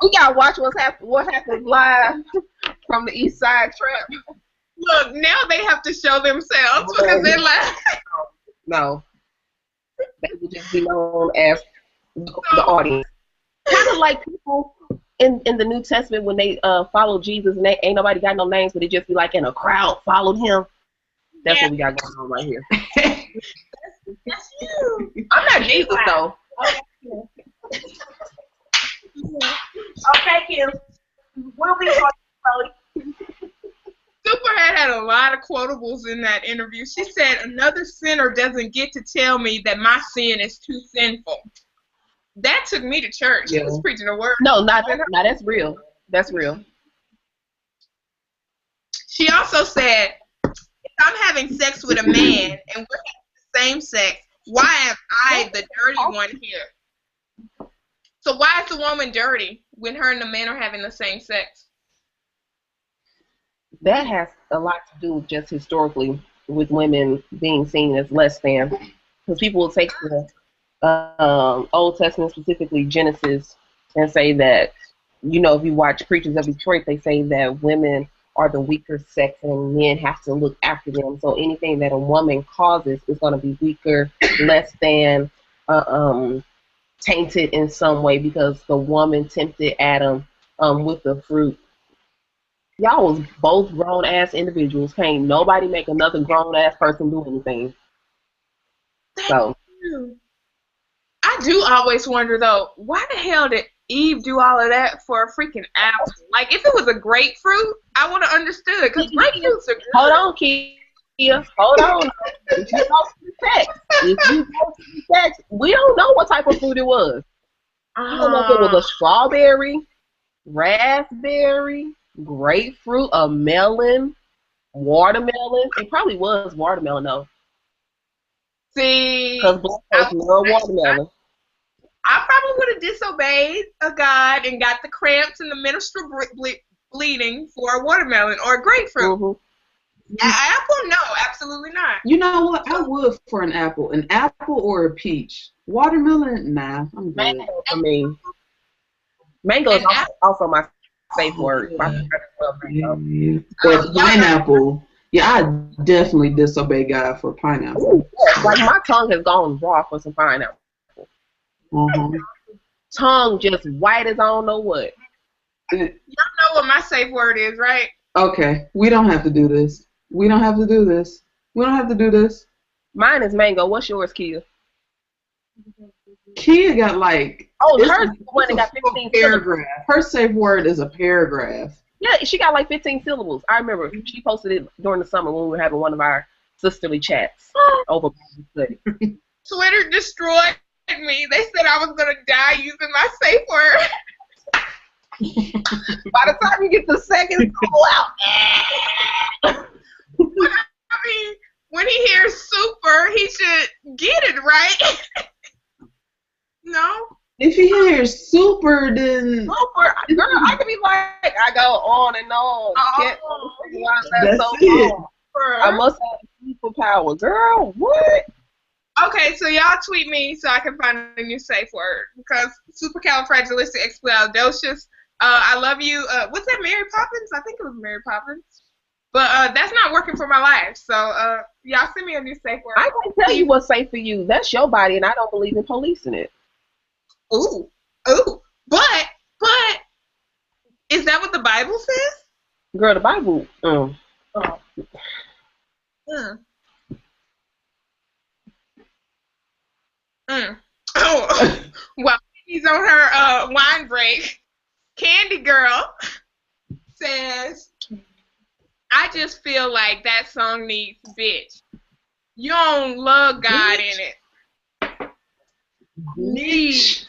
We gotta watch what happens live from the East Side Trap. Look, now they have to show themselves because they're like. No. They would just be known as the audience. Kind of like people in the New Testament when they followed Jesus and they ain't nobody got no names, but it just be like in a crowd followed him. That's what we got going on right here. That's you. I'm not Jesus though. Okay, Kim. We'll be on. Superhead had a lot of quotables in that interview. She said, "Another sinner doesn't get to tell me that my sin is too sinful." That took me to church. Yeah. She was preaching the word. No, not that's real. That's real. She also said, "If I'm having sex with a man and we're having the same sex, why am I the dirty one here?" So why is the woman dirty when her and the man are having the same sex? That has a lot to do with just historically with women being seen as less than. Because people will take the Old Testament, specifically Genesis, and say that, you know, if you watch Preachers of Detroit, they say that women are the weaker sex and men have to look after them. So anything that a woman causes is going to be weaker, less than, tainted in some way because the woman tempted Adam with the fruit. Y'all was both grown ass individuals. Can't nobody make another grown ass person do anything. So I do always wonder though, why the hell did Eve do all of that for a freaking apple? Like, if it was a grapefruit, I would have understood, because grapefruits are good. Hold on, Kia. Hold on. If you go to the text, we don't know what type of fruit it was. I don't know if it was a strawberry, raspberry, grapefruit, a melon, watermelon. It probably was watermelon though. See, because black folks love watermelon. I probably would have disobeyed a God and got the cramps and the menstrual bleeding for a watermelon or a grapefruit. Mm-hmm. Apple, no, absolutely not. You know what? I would for an apple or a peach. Watermelon, nah, I'm good. Mango for me. Mango is also my safe word. My But pineapple, yeah, I definitely disobey God for pineapple. Ooh, yeah. Like my tongue has gone raw for some pineapple. Tongue just white as I don't know what. Y'all know what my safe word is, right? Okay, we don't have to do this. We don't have to do this. Mine is mango. What's yours, Kia? Kia got like... Oh, hers is the one that got 15 paragraph. Her safe word is a paragraph. Yeah, she got like 15 syllables. I remember she posted it during the summer when we were having one of our sisterly chats over Bible study. Twitter destroyed me. They said I was going to die using my safe word. By the time you get the second go out. I mean, when he hears super, he should get it, right? No? If he hears super, then... Super? Girl, I could be like, I go on and on. That's so it. I must have a superpower. Girl, what? Okay, so y'all tweet me so I can find a new safe word. Because supercalifragilisticexpialidocious. I love you. What's that, Mary Poppins? I think it was Mary Poppins. But that's not working for my life. So y'all send me a new safe word. I can tell you what's safe for you. That's your body, and I don't believe in policing it. Ooh. But is that what the Bible says? Girl, the Bible. Oh, well, he's on her wine break. Candy Girl says, I just feel like that song needs bitch. You don't love God in it. Needs.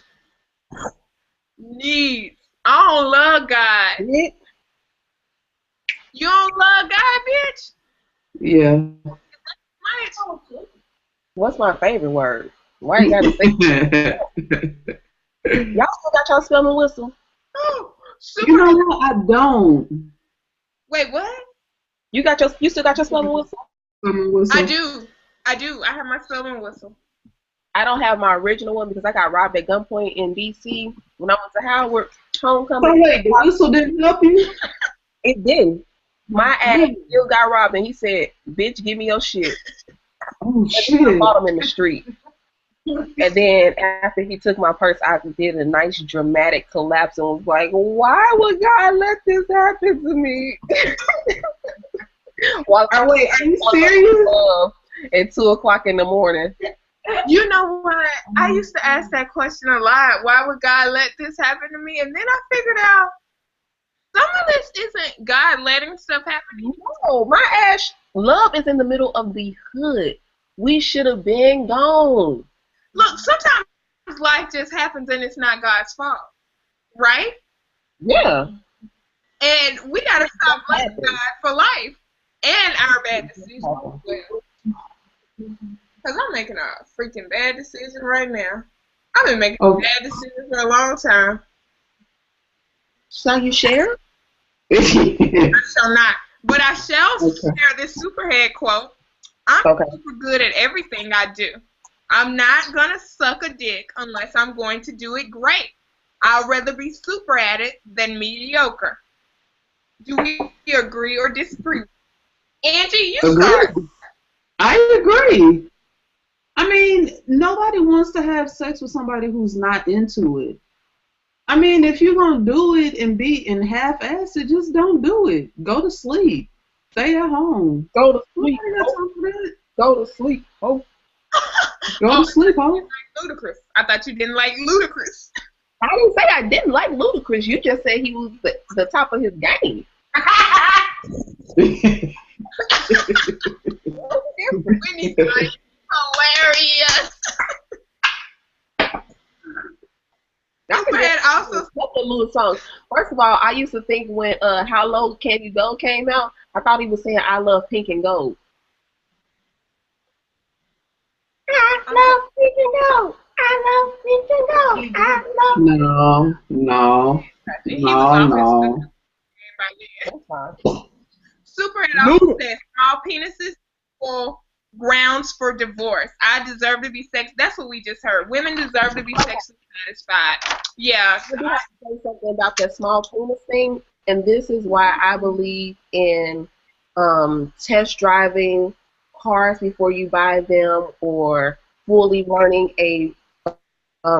I don't love God. Bitch. You don't love God, bitch? Yeah. What's my favorite word? Why you gotta say that? Y'all still got your spelling whistle? Oh, you know what? I don't. Wait, what? You still got your spelling whistle? I do. I have my spelling whistle. I don't have my original one because I got robbed at gunpoint in D.C. when I went to Howard homecoming. Oh, wait, the whistle didn't help you? It didn't. My ass still got robbed, and he said, "Bitch, give me your shit." Oh, shit. I bought him in the street. And then after he took my purse, I did a nice dramatic collapse and was like, "Why would God let this happen to me?" While are you serious? At 2:00 in the morning. You know what? I used to ask that question a lot. Why would God let this happen to me? And then I figured out some of this isn't God letting stuff happen. No, my ass, love is in the middle of the hood. We should have been gone. Look, sometimes life just happens and it's not God's fault, right? Yeah. And we gotta stop blaming God for life and our bad decisions as well. Because I'm making a freaking bad decision right now. I've been making bad decisions for a long time. Shall you share? I shall not. But I shall share this Superhead quote. I'm super good at everything I do. I'm not going to suck a dick unless I'm going to do it great. I'd rather be super at it than mediocre. Do we agree or disagree? Angie, you start. I agree. I mean, nobody wants to have sex with somebody who's not into it. I mean, if you're gonna do it and be in half-ass it, just don't do it. Go to sleep. Stay at home. Go to sleep. Nobody got time for that. Go to sleep. Oh, Go to sleep, ho. Ludacris. I thought you didn't like Ludacris. I didn't say I didn't like Ludacris. You just said he was the top of his game. Whitney's like, hilarious. Superhead also. The Lewis songs. First of all, I used to think when How Low Can You Go came out, I thought he was saying I love pink and gold. I love pink and gold. I love pink and gold. I love. No. That's fine. Superhead also said small penises or grounds for divorce. I deserve to be sex. That's what we just heard. Women deserve to be sexually satisfied. Yeah. I do have to say something about that small penis thing, and this is why I believe in test driving cars before you buy them, or fully learning a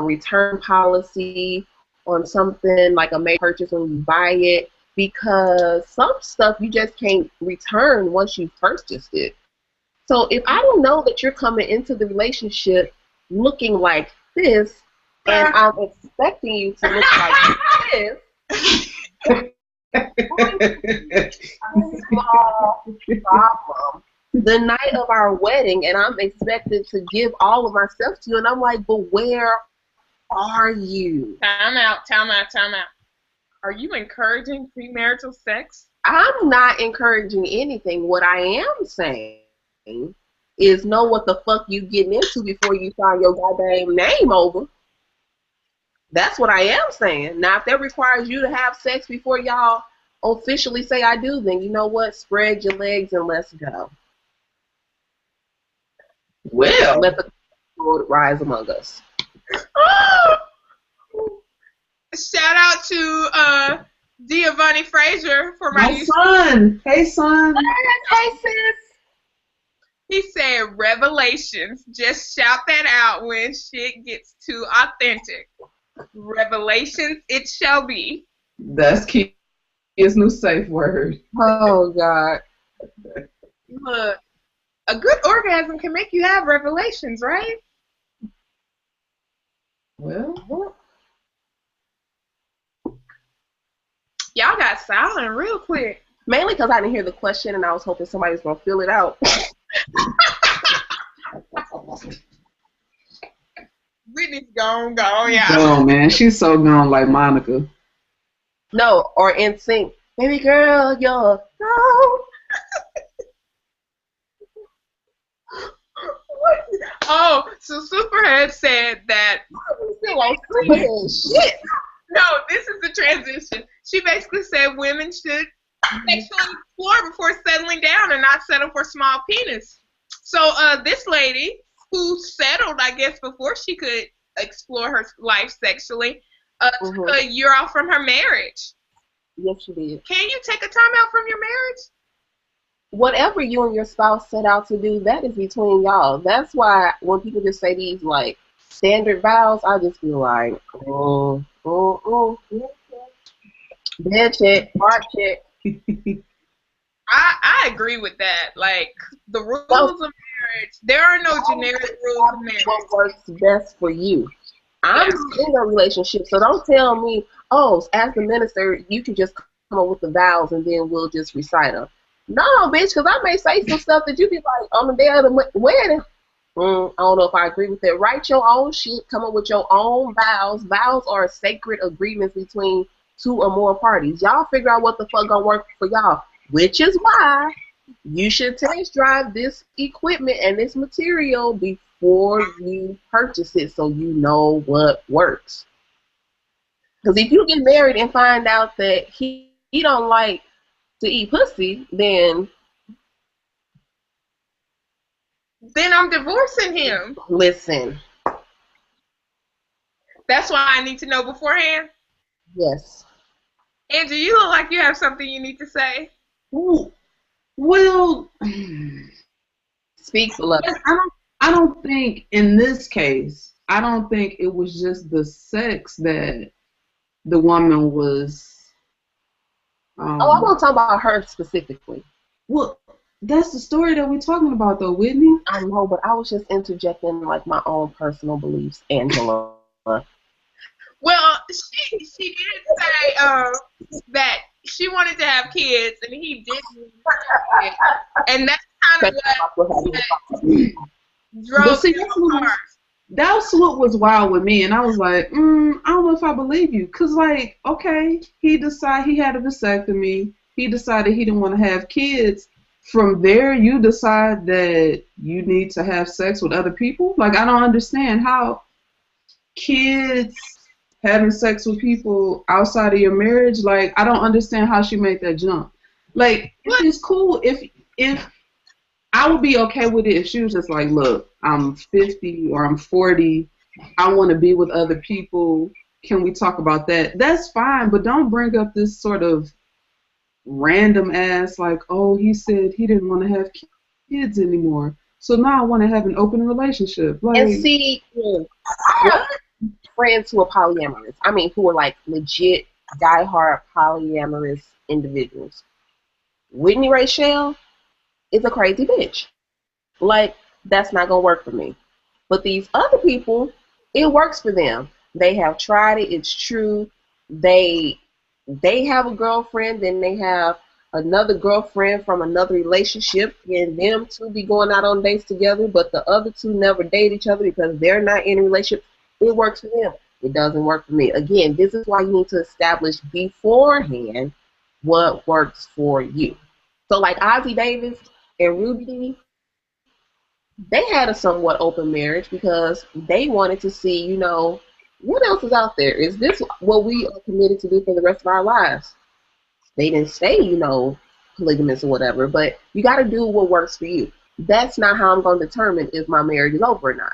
return policy on something like a made purchase when you buy it, because some stuff you just can't return once you've purchased it. So if I don't know that you're coming into the relationship looking like this, and I'm expecting you to look like this, problem. The night of our wedding, and I'm expected to give all of myself to you, and I'm like, but where are you? Time out. Are you encouraging premarital sex? I'm not encouraging anything. What I am saying is know what the fuck you getting into before you sign your goddamn name over. That's what I am saying. Now, if that requires you to have sex before y'all officially say I do, then you know what? Spread your legs and let's go. Well, let the Lord rise among us. Shout out to Giovanni Frazier for my son. Hey, son. Hey, sis. He said Revelations. Just shout that out when shit gets too authentic. Revelations, it shall be. That's his new safe word. Oh, God. Look, a good orgasm can make you have revelations, right? Well. Y'all got silent real quick. Mainly because I didn't hear the question and I was hoping somebody was going to fill it out. Whitney's gone, yeah. Oh, man. She's so gone like Monica. No, or in sync. Baby girl, you're gone. Oh, so Superhead said that. Shit. No, this is the transition. She basically said women should sexually explore before settling down and not settle for small penis. So this lady who settled, I guess, before she could explore her life sexually, took a year off from her marriage. Yes, she did. Can you take a time out from your marriage? Whatever you and your spouse set out to do, that is between y'all. That's why when people just say these like standard vows, I just be like, bed check, heart check. I agree with that. Like the rules of marriage, there are no generic rules of marriage. What works best for you? I'm in a relationship, so don't tell me, oh, as the minister, you can just come up with the vows and then we'll just recite them. No, bitch, because I may say some stuff that you be like on the day of the wedding. I don't know if I agree with it. Write your own shit. Come up with your own vows. Vows are sacred agreements between two or more parties. Y'all figure out what the fuck gonna work for y'all. Which is why you should test drive this equipment and this material before you purchase it so you know what works. Because if you get married and find out that he don't like to eat pussy, then I'm divorcing him. Listen. That's why I need to know beforehand. Yes. Andrew, you look like you have something you need to say. Ooh. Well, speak, love. I don't think in this case, I don't think it was just the sex that the woman was. Oh, I want to talk about her specifically. Well, that's the story that we're talking about, though, Whitney. I know, but I was just interjecting like my own personal beliefs, Angela. Well, she did say that she wanted to have kids, and he didn't. And that's kind of what drove see, him apart. That's what was wild with me, and I was like, I don't know if I believe you, cause like, okay, he decided he had a vasectomy. He decided he didn't want to have kids. From there, you decide that you need to have sex with other people. Like, I don't understand how kids having sex with people outside of your marriage. Like, I don't understand how she made that jump. Like, it's cool if I would be okay with it if she was just like, look, I'm 50 or I'm 40. I want to be with other people. Can we talk about that? That's fine, but don't bring up this sort of random ass like, oh, he said he didn't want to have kids anymore. So now I want to have an open relationship. Like, and see, friends who are polyamorous. I mean, who are like legit diehard polyamorous individuals. Whitney Rachel is a crazy bitch. Like, that's not gonna work for me. But these other people, it works for them. They have tried it. It's true. They have a girlfriend, then they have another girlfriend from another relationship, and them two be going out on dates together, but the other two never date each other because they're not in a relationship. It works for them. It doesn't work for me. Again, this is why you need to establish beforehand what works for you. So like Ozzie Davis and Ruby Dee, they had a somewhat open marriage because they wanted to see, you know, what else is out there? Is this what we are committed to do for the rest of our lives? They didn't say, you know, polygamous or whatever, but you got to do what works for you. That's not how I'm going to determine if my marriage is over or not.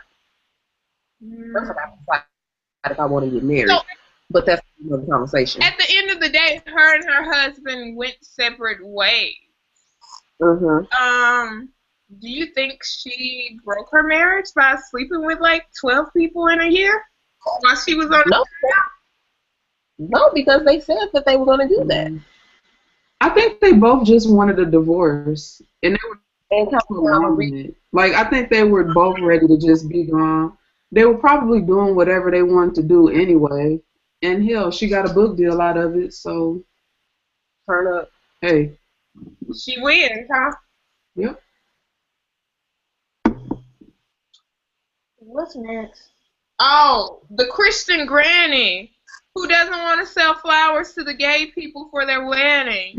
That's what I decide if I want to get married. So, but that's another conversation. At the end of the day, her and her husband went separate ways. Mm-hmm. Do you think she broke her marriage by sleeping with like 12 people in a year while she was on? No, because they said that they were going to do that. I think they both just wanted a divorce, and they were like, I think they were both ready to just be gone. They were probably doing whatever they wanted to do anyway, and hell, she got a book deal out of it, so turn up. Hey, she wins, huh? Yep. What's next? Oh, the Christian granny who doesn't want to sell flowers to the gay people for their wedding.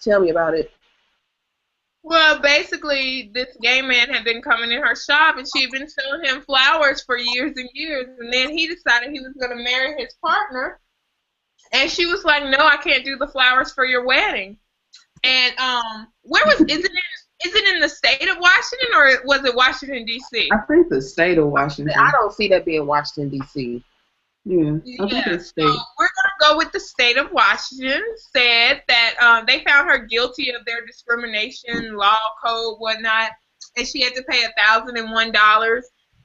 Tell me about it. Well, basically, this gay man had been coming in her shop, and she had been selling him flowers for years and years. And then he decided he was going to marry his partner, and she was like, "No, I can't do the flowers for your wedding." And is it in the state of Washington, or was it Washington, D.C.? I think the state of Washington. I don't see that being Washington, D.C. Yeah, I think it's state. So we're going to go with the state of Washington. Said that they found her guilty of their discrimination law, code, whatnot, and she had to pay $1,001.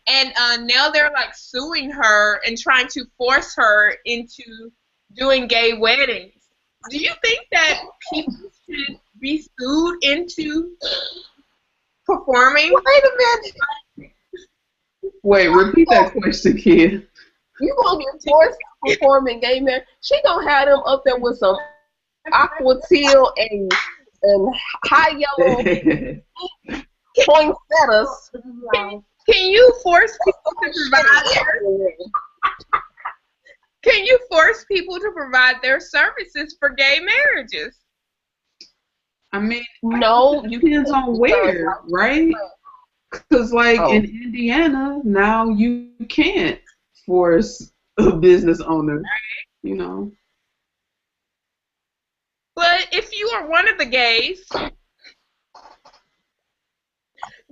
And now they're like suing her and trying to force her into doing gay weddings. Do you think that people should be sued into performing? Wait a minute. Wait, repeat that question, kid. You gonna get forced to perform in gay marriage? She gonna have them up there with some aqua teal and high yellow poinsettias. Can you force people to provide? Can you force people to provide their services for gay marriages? I mean, no, it depends on where, right? Because, like, in Indiana, now you can't force a business owner, you know. But if you are one of the gays,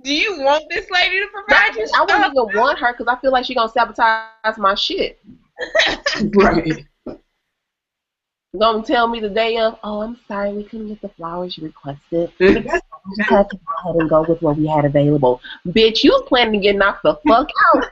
do you want this lady to provide you stuff? I wouldn't even want her because I feel like she's going to sabotage my shit. Right. Gonna tell me the day of, oh, I'm sorry, we couldn't get the flowers you requested. We just had to go ahead and go with what we had available. Bitch, you was planning to get knocked the fuck out.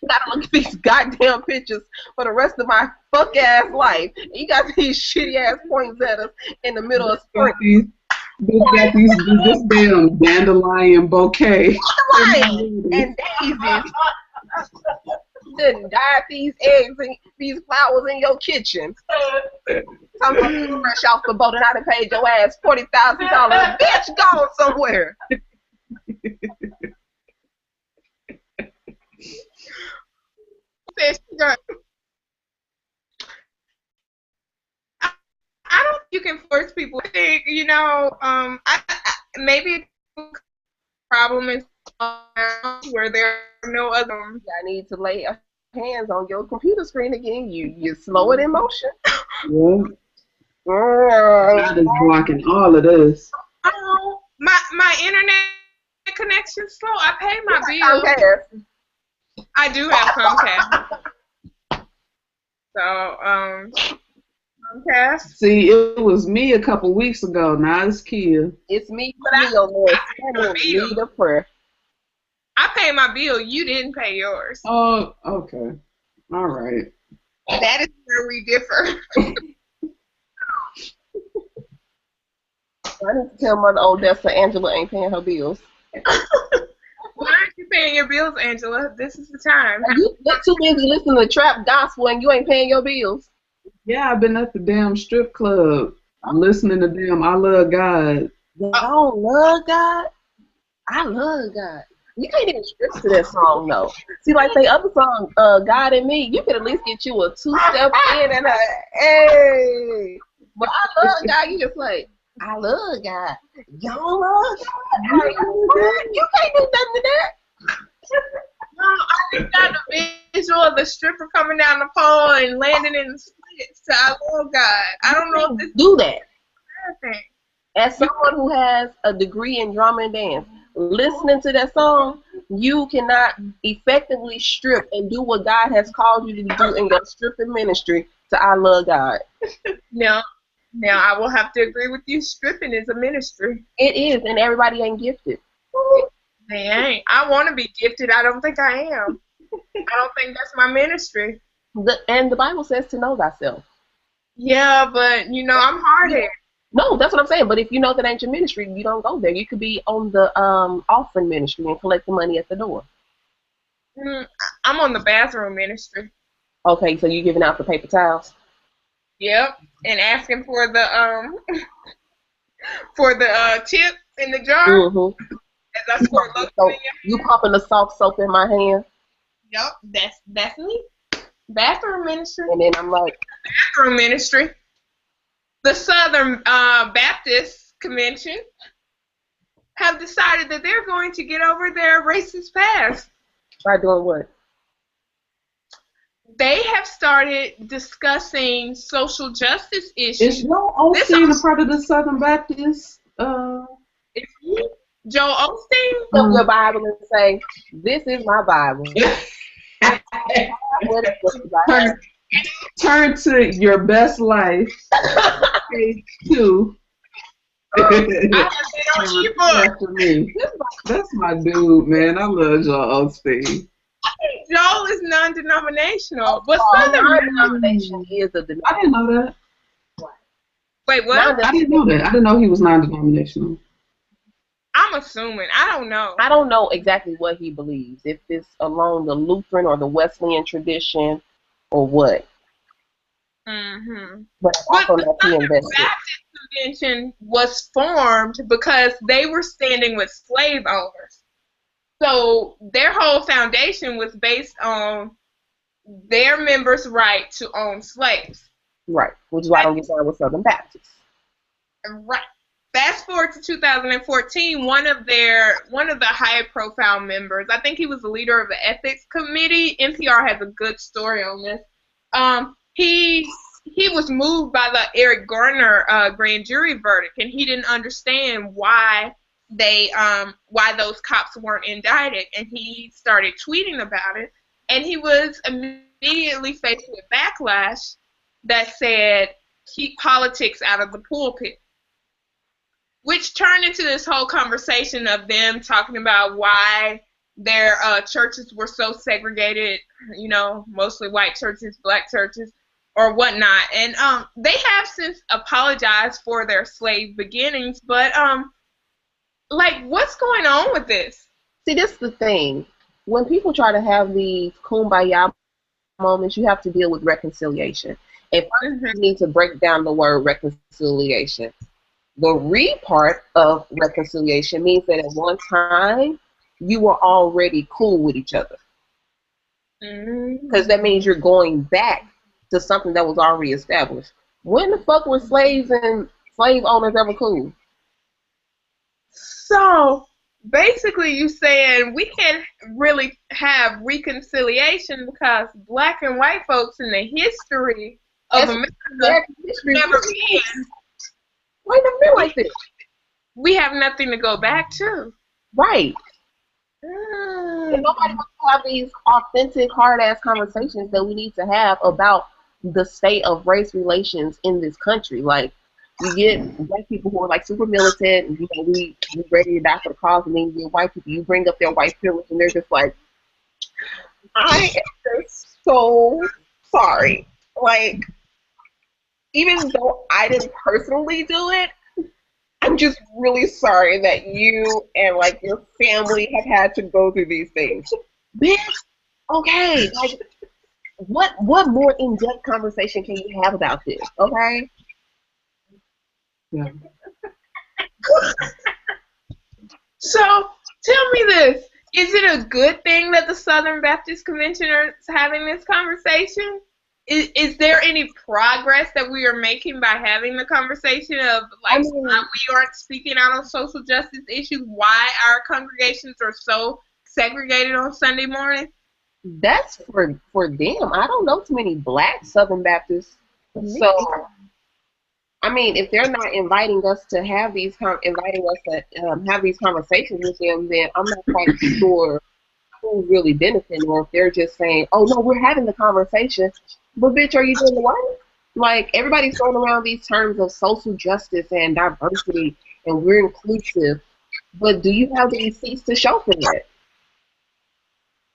gotta look at these goddamn pictures for the rest of my fuck ass life. And you got these shitty ass poinsettias in the middle of spring. Got this damn dandelion bouquet. Right. And daisies. You didn't dye these eggs and these flowers in your kitchen. Something fresh off the boat and I done paid your ass $40,000. Bitch, gone somewhere. I don't think you can force people. I think, maybe the problem is where there are no other. I need to lay hands on your computer screen again. You slow it in motion. Yeah. God is blocking all of this. Oh, my internet connection's slow. I pay my bills. Okay. I do have Comcast. So, Comcast. See, it was me a couple weeks ago. Now it's Kia. It's me on this. Need a prayer. I pay my bill. You didn't pay yours. Oh, okay. All right. That is where we differ. I need to tell Mother Odessa Angela ain't paying her bills. Why aren't you paying your bills, Angela? This is the time. You're too busy listening to trap gospel and you ain't paying your bills. Yeah, I've been at the damn strip club listening to damn I Love God. I don't love God. I love God. You can't even strip to that song, though. See, like the other song, God and Me, you could at least get you a two-step in and a, hey. But I love God, you just like, I love God. You don't love God? Like, you can't do nothing to that. No, I just got the visual of the stripper coming down the pole and landing in the splits to I Love God. I don't know if this do that. is a thing. As someone who has a degree in drama and dance, listening to that song, you cannot effectively strip and do what God has called you to do in your stripping ministry to I Love God. Now, I will have to agree with you. Stripping is a ministry. It is, and everybody ain't gifted. They ain't. I want to be gifted. I don't think I am. I don't think that's my ministry. And the Bible says to know thyself. Yeah, but, I'm hard-headed. No, that's what I'm saying. But if you know that ain't your ministry, you don't go there. You could be on the offering ministry and collect the money at the door. I'm on the bathroom ministry. Okay, so you're giving out the paper towels? Yep, and asking for the tip in the jar. Mm-hmm. As I squirt lotion in your hand. You pumping the soft soap in my hand? Yep, that's me. Bathroom ministry. And then I'm like, bathroom ministry. The Southern Baptist Convention have decided that they're going to get over their racist past. By doing what? They have started discussing social justice issues. Is Joel Osteen a part of the Southern Baptist? Is he? Joel Osteen? Open your Bible and say, "This is my Bible." Turn to Your Best Life, page 2. That's my dude, man. I love Joel Osteen. Joel is non-denominational, but non-denomination is a denomination. I didn't know that. Wait, what? I didn't know that. I didn't know he was non-denominational. I'm assuming. I don't know. I don't know exactly what he believes. If it's along the Lutheran or the Wesleyan tradition or what. Mm-hmm. But also the Southern Baptist Convention was formed because they were standing with slave owners. So their whole foundation was based on their members' right to own slaves. Right, which is why I don't get down with Southern Baptists. Right. Fast forward to 2014, one of the high-profile members, I think he was the leader of the ethics committee. NPR has a good story on this. He was moved by the Eric Garner grand jury verdict, and he didn't understand why those cops weren't indicted, and he started tweeting about it, and he was immediately faced with backlash that said, "Keep politics out of the pulpit," which turned into this whole conversation of them talking about why their churches were so segregated, you know, mostly white churches, black churches, or whatnot. And they have since apologized for their slave beginnings, but like, what's going on with this? See, this is the thing. When people try to have these kumbaya moments, you have to deal with reconciliation. And first, you need to break down the word reconciliation. The re part of reconciliation means that at one time, you were already cool with each other. Because that means you're going back to something that was already established. When the fuck were slaves and slave owners ever cool? So basically, you saying we can't really have reconciliation because black and white folks in the history of America never been. Why never been like this? We have nothing to go back to. Right. And nobody wants to have these authentic, hard-ass conversations that we need to have about the state of race relations in this country. Like, you get white people who are like super militant, and you know, we ready to die for the cause, and then you get white people, you bring up their white privilege, and they're just like, I am just so sorry. Like, even though I didn't personally do it, I'm just really sorry that you and like your family have had to go through these things. Bitch, okay, like what more in-depth conversation can you have about this? Okay. Yeah. So tell me this: is it a good thing that the Southern Baptist Convention is having this conversation? Is there any progress that we are making by having the conversation of like why we aren't speaking out on social justice issues, why our congregations are so segregated on Sunday morning? That's for them. I don't know too many black Southern Baptists. So, I mean, if they're not inviting us to have these have these conversations with them, then I'm not quite sure who's really benefiting, or if they're just saying, "Oh no, we're having the conversation." But bitch, are you doing the work? Like, everybody's throwing around these terms of social justice and diversity, and we're inclusive. But do you have the receipts to show for that?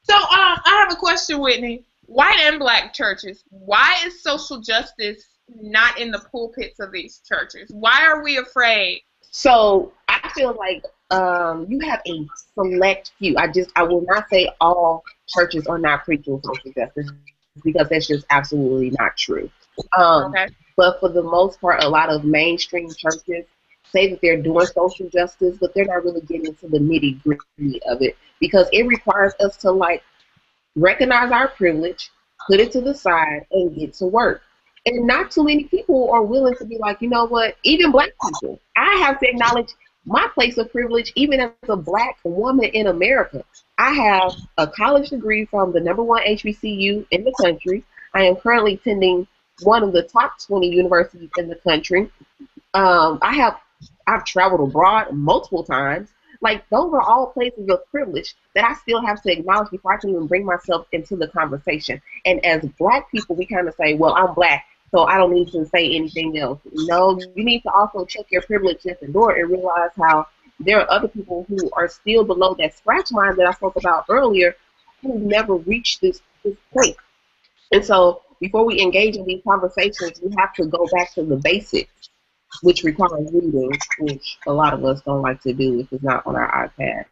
So, I have a question, Whitney. White and black churches, why is social justice not in the pulpits of these churches? Why are we afraid? So, I feel like you have a select few. I will not say all churches are not preaching social justice, because that's just absolutely not true. Okay. But for the most part, a lot of mainstream churches say that they're doing social justice, but they're not really getting into the nitty-gritty of it, because it requires us to like recognize our privilege, put it to the side, and get to work. And not too many people are willing to be like, you know what, even black people, I have to acknowledge my place of privilege, even as a black woman in America. I have a college degree from the #1 HBCU in the country. I am currently attending one of the top 20 universities in the country. I've traveled abroad multiple times. Like, those are all places of privilege that I still have to acknowledge before I can even bring myself into the conversation. And as black people, we kind of say, well, I'm black, so I don't need to say anything else. No, you need to also check your privilege at the door and realize how there are other people who are still below that scratch line that I spoke about earlier, who never reached this point. And so before we engage in these conversations, we have to go back to the basics, which requires reading, which a lot of us don't like to do if it's not on our iPad.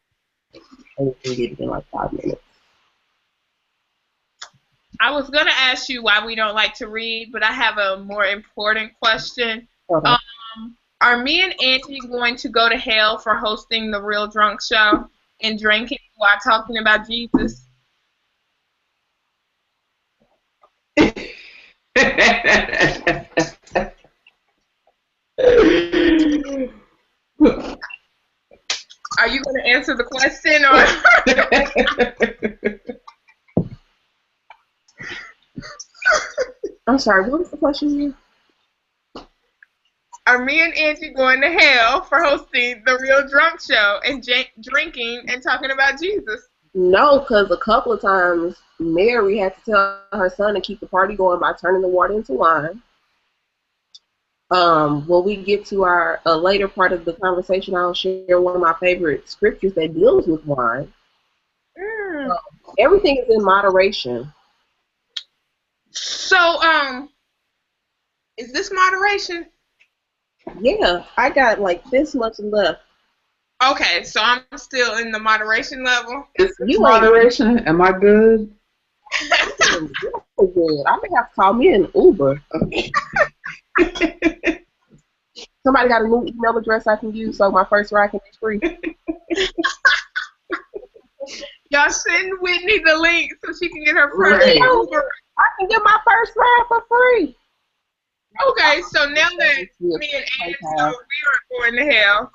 And we can get it in like 5 minutes. I was going to ask you why we don't like to read, but I have a more important question. Okay. Are me and Auntie going to go to hell for hosting the Real Drunk Show and drinking while talking about Jesus? Are you going to answer the question, or? I'm sorry, what was the question again? Are me and Angie going to hell for hosting the Real Drunk Show and drinking and talking about Jesus? No, because a couple of times Mary had to tell her son to keep the party going by turning the water into wine. When we get to our later part of the conversation, I'll share one of my favorite scriptures that deals with wine. Everything is in moderation. So, is this moderation? Yeah, I got like this much left. Okay, so I'm still in the moderation level. Is this You moderation? Am I good? You're good. I may have to call me an Uber. Somebody got a new email address I can use so my first ride can be free. Y'all send Whitney the link so she can get her first Right. Uber. I can get my first ride for free. Okay, so now that me and Ann know we are going to hell,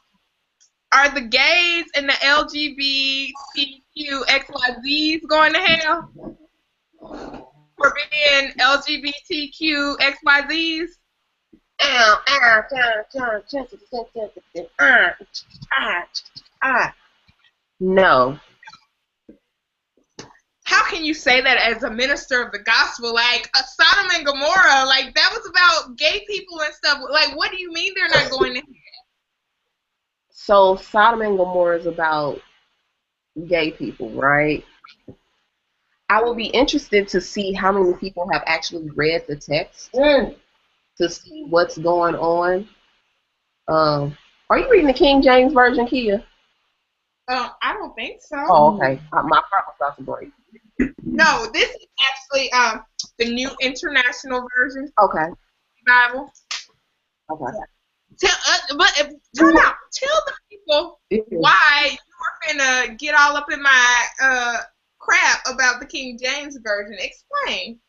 are the gays and the LGBTQXYZs going to hell for being LGBTQXYZs? No. How can you say that as a minister of the gospel? Like Sodom and Gomorrah, like that was about gay people and stuff. Like, what do you mean they're not going to hell? So Sodom and Gomorrah is about gay people, right? I will be interested to see how many people have actually read the text to see what's going on. Are you reading the King James Version, Kia? I don't think so. Oh, okay. My heart was about to break. No, this is actually the New International Version Okay. Bible. Okay. Tell the people why you're finna get all up in my crap about the King James Version. Explain.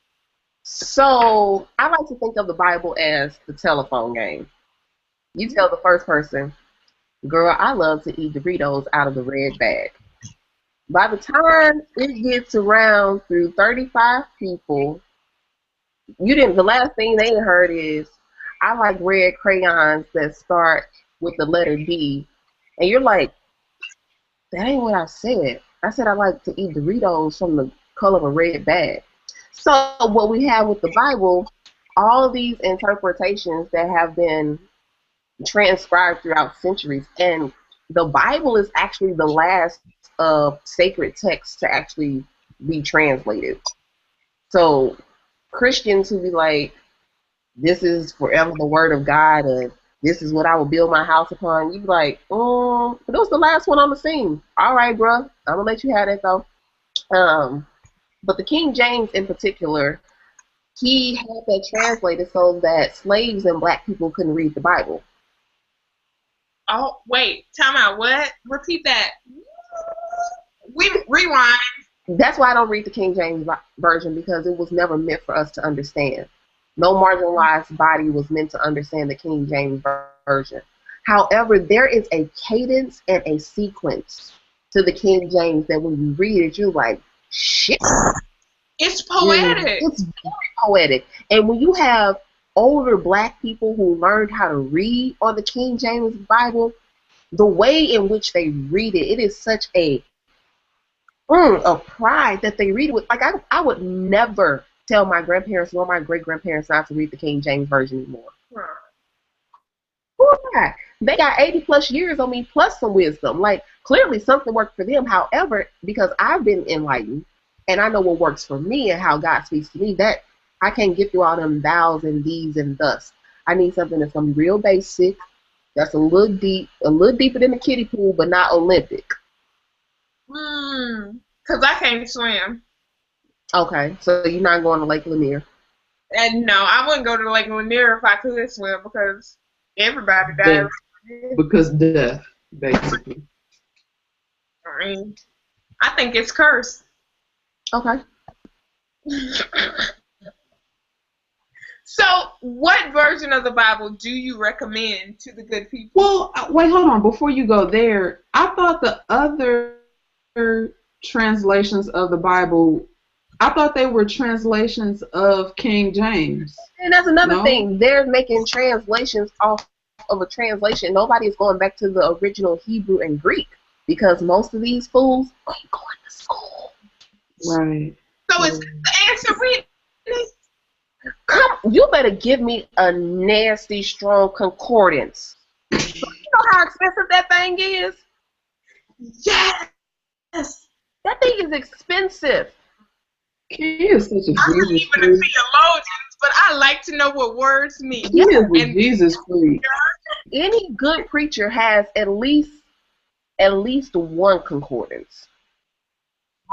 So I like to think of the Bible as the telephone game. You tell the first person, girl, I love to eat Doritos out of the red bag. By the time it gets around through 35 people, the last thing they heard is, I like red crayons that start with the letter D. And you're like, that ain't what I said. I said I like to eat Doritos from the color of a red bag. So what we have with the Bible, all of these interpretations that have been transcribed throughout centuries, and the Bible is actually the last sacred text to actually be translated. So Christians who be like, this is forever the word of God and this is what I will build my house upon, you be like, it was the last one on the scene. All right, bro, I'm gonna let you have that though. But the King James in particular, he had that translated so that slaves and black people couldn't read the Bible. Oh, wait. Time out. What? Repeat that. Rewind. That's why I don't read the King James Version, because it was never meant for us to understand. No marginalized body was meant to understand the King James Version. However, there is a cadence and a sequence to the King James that when you read it, you're like, shit. It's poetic. It's very poetic. And when you have older black people who learned how to read on the King James Bible, the way in which they read it, it is such a pride that they read it with. Like, I would never tell my grandparents nor my great-grandparents not to read the King James Version anymore. Why? They got 80 plus years on me plus some wisdom. Like, clearly something worked for them. However, because I've been enlightened and I know what works for me and how God speaks to me, that I can't get through all them thous and these and thus. I need something that's going to be real basic, that's a little deeper than the kiddie pool, but not Olympic. Because I can't swim. Okay, so you're not going to Lake Lanier. And no, I wouldn't go to Lake Lanier if I could swim, because everybody dies. Because death, basically. I think it's cursed. Okay. So, what version of the Bible do you recommend to the good people? Well, wait, hold on. Before you go there, I thought the other translations of the Bible, I thought they were translations of King James. And that's another thing. They're making translations off of a translation. Nobody is going back to the original Hebrew and Greek, because most of these fools ain't going to school. Right. So is the answer read? You better give me a nasty, strong concordance. You know how expensive that thing is? Yes. That's That thing is expensive. He is such a I'm not Jesus even a freak. theologian, but I like to know what words mean. He is a And Jesus freak. Any good preacher has at least one concordance.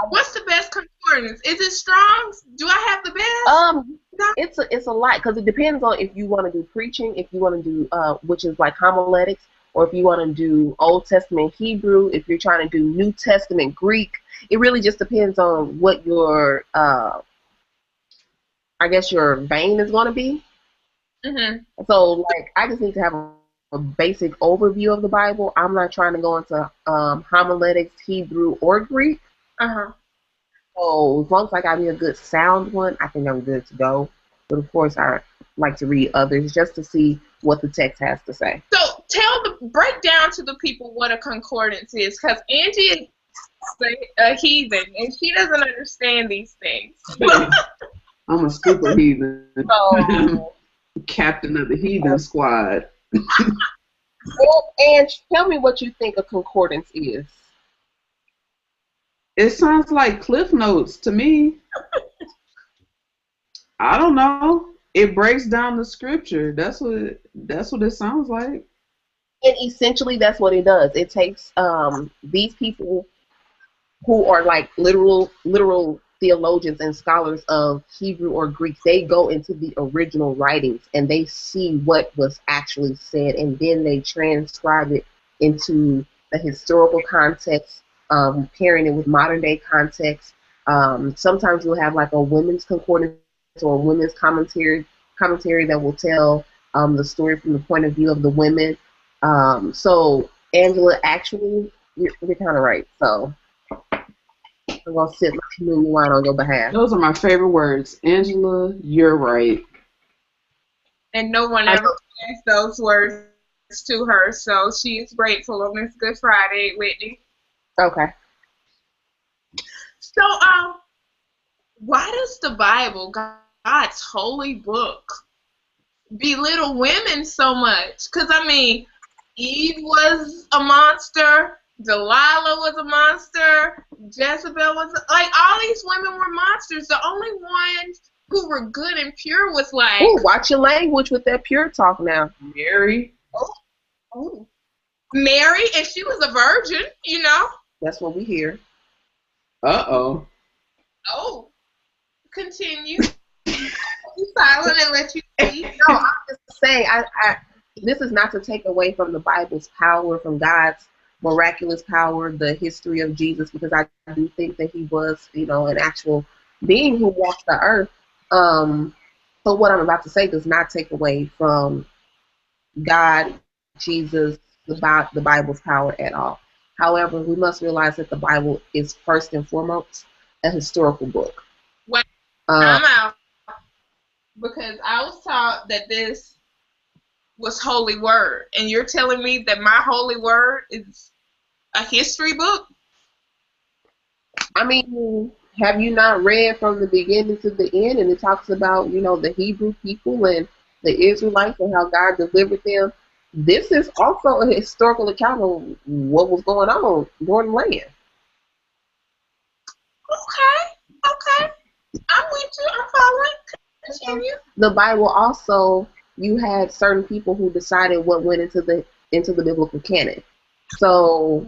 what's the best concordance? Is it Strong's? Do I have the best? No. It's a lot because it depends on if you want to do preaching, if you want to do which is like homiletics, or if you want to do Old Testament Hebrew, if you're trying to do New Testament Greek. It really just depends on what your I guess your vein is going to be. Mm-hmm. So like I just need to have a basic overview of the Bible. I'm not trying to go into homiletics, Hebrew, or Greek. Uh-huh. So as long as I got me a good sound one, I think I'm good to go. But of course, I like to read others just to see what the text has to say. So break down to the people what a concordance is, because Angie is a heathen and she doesn't understand these things. I'm a super heathen. So, Captain of the heathen squad. and tell me what you think a concordance is. It sounds like Cliff Notes to me. I don't know. It breaks down the scripture. That's what it sounds like. And essentially, that's what it does. It takes these people who are like literal theologians and scholars of Hebrew or Greek. They go into the original writings and they see what was actually said, and then they transcribe it into the historical context, pairing it with modern day context. Sometimes you'll have like a women's concordance or a women's commentary that will tell the story from the point of view of the women. So Angela, actually, you're kind of right. So I'm gonna sit my communion wine on your behalf. Those are my favorite words. Angela, you're right. And no one ever says those words to her, so she is grateful on this Good Friday, Whitney. Okay. So, why does the Bible, God's holy book, belittle women so much? Because, I mean, Eve was a monster, Delilah was a monster, Jezebel was, like, all these women were monsters. The only ones who were good and pure was like... Ooh, watch your language with that pure talk now. Mary. Oh. Mary, and she was a virgin, you know? That's what we hear. Uh-oh. Oh. Continue. Be silent and let you speak. No, I'm just saying, this is not to take away from the Bible's power, from God's miraculous power, the history of Jesus, because I do think that he was, an actual being who walked the earth. So what I'm about to say does not take away from God, Jesus, the Bible's power at all. However, we must realize that the Bible is first and foremost a historical book. Wait, I'm out. Because I was taught that this was holy word, and you're telling me that my holy word is a history book? I mean, have you not read from the beginning to the end? And it talks about, the Hebrew people and the Israelites and how God delivered them. This is also a historical account of what was going on during the land. Okay. I'm with you. I'm following. Continue. The Bible also, you had certain people who decided what went into the biblical canon. So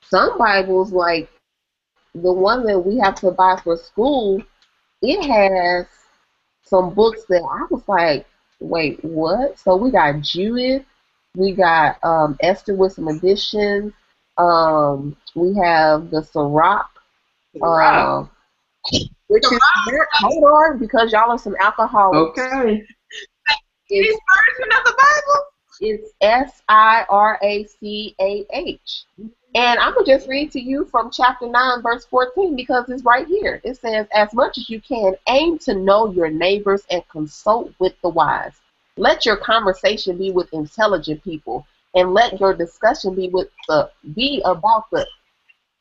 some Bibles, like the one that we have to buy for school, it has some books that I was like, wait, what? So we got Judith, we got Esther with some additions, we have the Sirach, which is, hold on, because y'all are some alcoholics. Okay. This version of the Bible? It's Siracah. And I'm going to just read to you from chapter 9, verse 14, because it's right here. It says, as much as you can, aim to know your neighbors and consult with the wise. Let your conversation be with intelligent people, and let your discussion be about the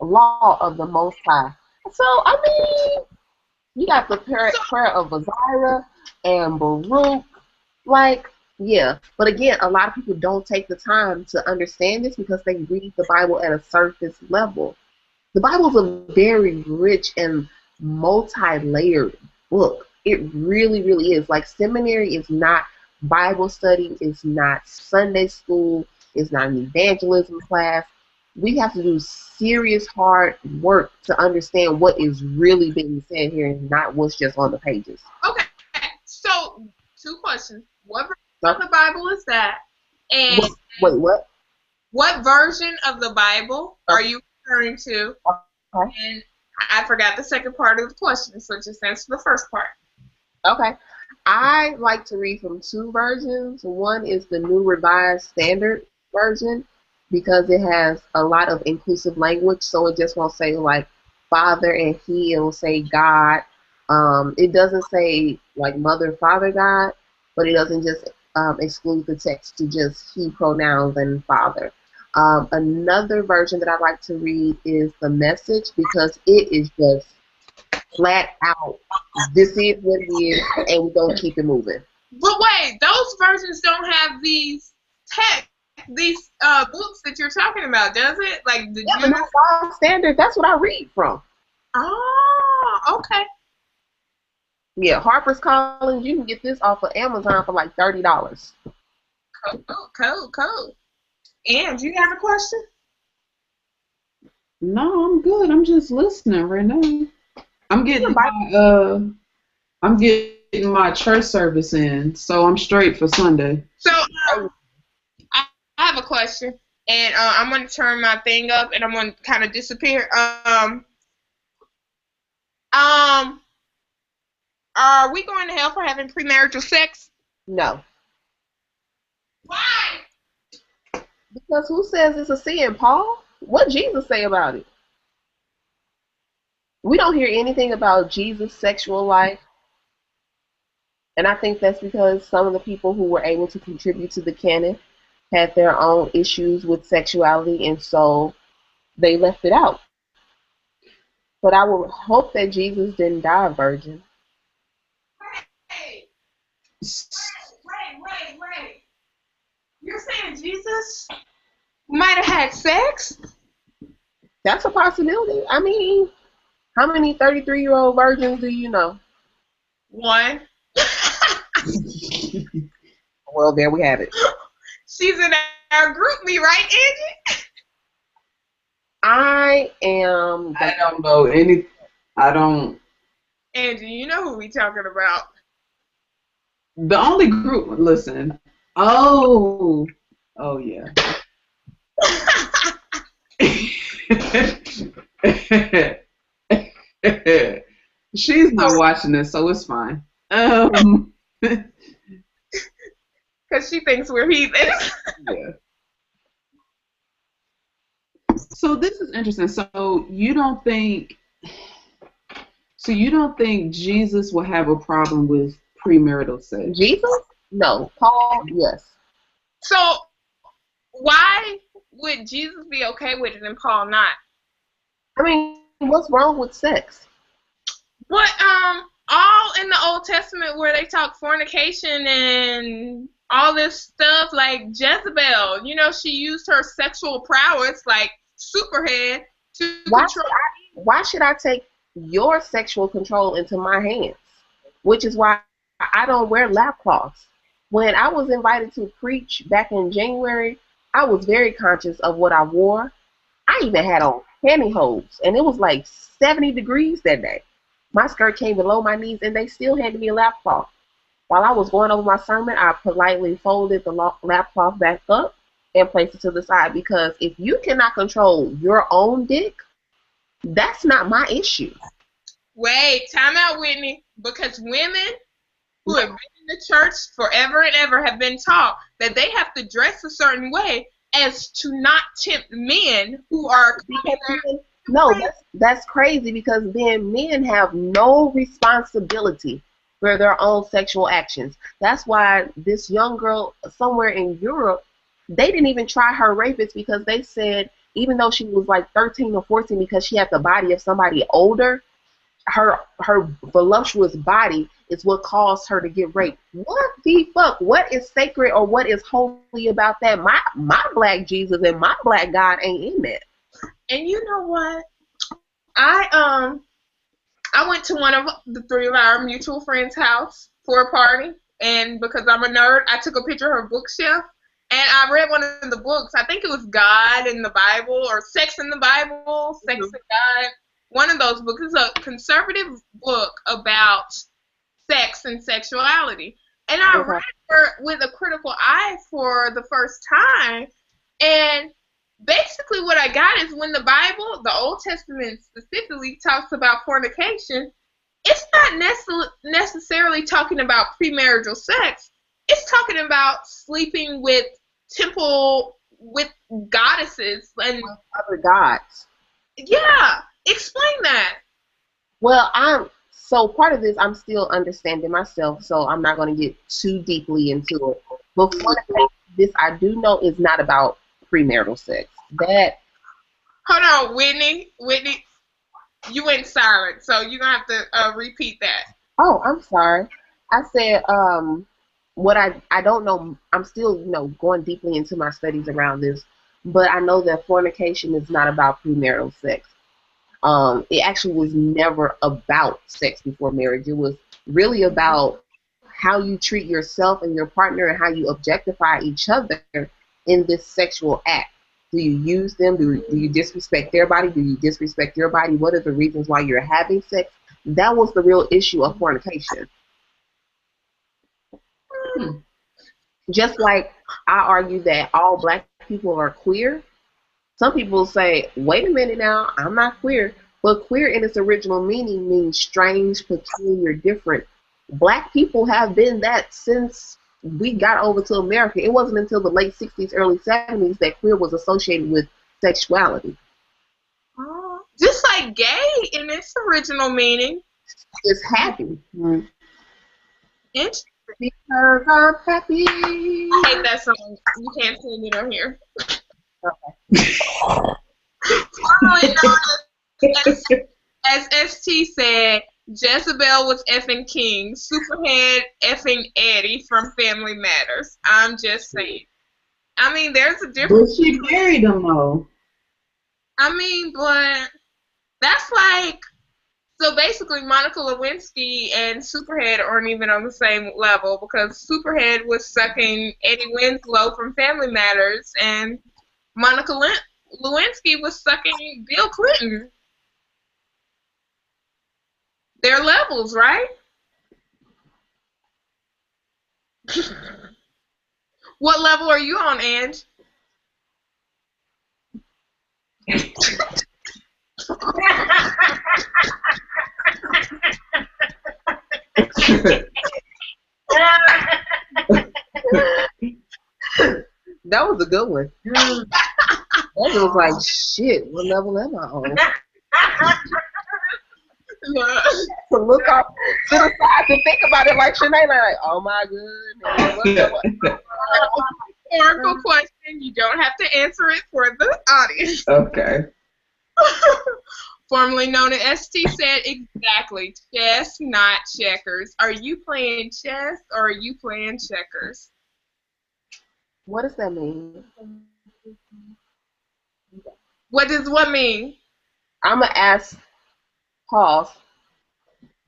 law of the Most High. So, I mean, you got the prayer of Azariah and Baruch. Like, yeah. But again, a lot of people don't take the time to understand this because they read the Bible at a surface level. The Bible is a very rich and multi-layered book. It really, really is. Like, seminary is not Bible study, it's not Sunday school, it's not an evangelism class. We have to do serious, hard work to understand what is really being said here and not what's just on the pages. Okay, so 2 questions. What version of the Bible is that? And Wait, what? What version of the Bible are you referring to? Okay. And I forgot the second part of the question, so just answer the first part. Okay. I like to read from 2 versions. One is the New Revised Standard Version because it has a lot of inclusive language, so it just won't say like Father and He, it will say God. It doesn't say like Mother, Father, God, but it doesn't just exclude the text to just He pronouns and Father. Another version that I like to read is the Message because it is just flat out, this is what it is, and we're going to keep it moving. But wait, those versions don't have these books that you're talking about, does it? Like the New Revised Standard, that's what I read from. Oh, okay. Yeah, Harper's Collins, you can get this off of Amazon for like $30. Cool. And do you have a question? No, I'm good. I'm just listening right now. I'm getting my church service in, so I'm straight for Sunday. So I have a question, and I'm going to turn my thing up, and I'm going to kind of disappear. Are we going to hell for having premarital sex? No. Why? Because who says it's a sin, Paul? What did Jesus say about it? We don't hear anything about Jesus' sexual life. And I think that's because some of the people who were able to contribute to the canon had their own issues with sexuality, and so they left it out. But I would hope that Jesus didn't die a virgin. Wait. You're saying Jesus might have had sex? That's a possibility. I mean, how many 33-year-old virgins do you know? 1. Well, there we have it. She's in our group me, right, Angie? I don't know any. I don't. Angie, you know who we talking about. The only group. Listen. Oh yeah. She's not watching this, so it's fine. Because she thinks we're heathens. Yeah. So this is interesting. So you don't think Jesus will have a problem with premarital sex? Jesus? No. Paul? Yes. So why would Jesus be okay with it and Paul not? I mean, what's wrong with sex? But all in the Old Testament where they talk fornication and all this stuff, like Jezebel, you know, she used her sexual prowess like Superhead to control. Why should I take your sexual control into my hands? Which is why I don't wear lap cloths. When I was invited to preach back in January, I was very conscious of what I wore. I even had on pantyhose, and it was like 70 degrees that day. My skirt came below my knees, and they still handed me a lap cloth. While I was going over my sermon, I politely folded the lap cloth back up and placed it to the side, because if you cannot control your own dick, that's not my issue. Wait, time out, Whitney, because women who have been in the church forever and ever have been taught that they have to dress a certain way as to not tempt men who are... No, that's crazy, because then men have no responsibility for their own sexual actions. That's why this young girl somewhere in Europe, they didn't even try her rapist, because they said even though she was like 13 or 14, because she had the body of somebody older, her voluptuous body is what caused her to get raped. What the fuck? What is sacred or what is holy about that? My black Jesus and my black God ain't in that. And you know what? I went to one of the three of our mutual friends' house for a party, and because I'm a nerd, I took a picture of her bookshelf, and I read one of the books. I think it was God in the Bible or Sex in the Bible, Sex in God. One of those books is a conservative book about sex and sexuality, and I read it with a critical eye for the first time, and basically what I got is when the Bible, the Old Testament specifically, talks about fornication, it's not necessarily talking about premarital sex. It's talking about sleeping with goddesses and other gods. Yeah, explain that. Well, so part of this I'm still understanding myself, so I'm not going to get too deeply into it. But this I do know is not about premarital sex. Hold on, Whitney, you went silent, so you're gonna have to repeat that. Oh, I'm sorry. I said what I don't know. I'm still going deeply into my studies around this, but I know that fornication is not about premarital sex. It actually was never about sex before marriage. It was really about how you treat yourself and your partner and how you objectify each other in this sexual act. Do you use them? Do you disrespect their body? Do you disrespect your body? What are the reasons why you're having sex? That was the real issue of fornication. Just like I argue that all black people are queer, some people say, wait a minute now, I'm not queer. But queer in its original meaning means strange, peculiar, different. Black people have been that since we got over to America. It wasn't until the late 60s, early 70s that queer was associated with sexuality. Just like gay in its original meaning. It's happy. Interesting. Because I'm happy. I hate that song. You can't sing it on here. Okay. Formerly known as ST said, Jezebel was effing King, Superhead effing Eddie from Family Matters. I'm just saying. I mean, there's a difference. But she married him, though. I mean, but that's like, so basically Monica Lewinsky and Superhead aren't even on the same level because Superhead was sucking Eddie Winslow from Family Matters and Monica Lewinsky was sucking Bill Clinton. They're levels, right? What level are you on, Ange? That was a good one. That was like, shit, what level am I on? To look up to the side to think about it like Shanae, like, oh my goodness. Oracle question. You don't have to answer it for the audience. Okay. Formerly known as ST said exactly. Chess, not checkers. Are you playing chess or are you playing checkers? What does that mean? What does what mean? I'm going to ask, pause.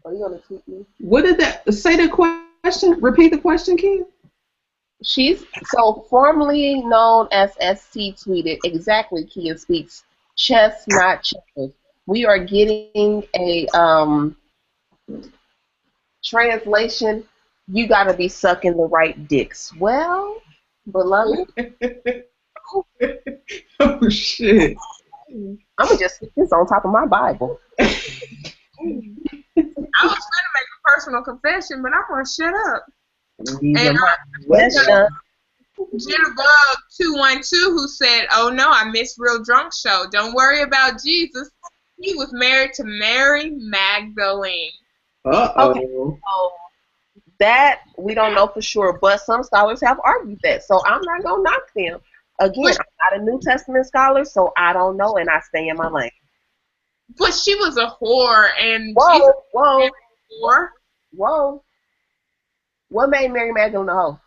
Are you going to tweet me? What did that, say the question? Repeat the question, Kim? She's, so formerly known as ST tweeted, exactly, Kia speaks, chess, not checkers. We are getting a translation, you got to be sucking the right dicks. Well, beloved. Oh, shit. I'm going to just stick this on top of my Bible. I was trying to make a personal confession, but I'm going to shut up. And Jitterbug212 who said, oh no, I missed Real Drunk Show. Don't worry about Jesus. He was married to Mary Magdalene. Uh-oh. Okay. So that we don't know for sure, but some scholars have argued that. So I'm not going to knock them. Again, I'm not a New Testament scholar, so I don't know, and I stay in my lane. But she was a whore, and Whoa. What made Mary Magdalene a hoe?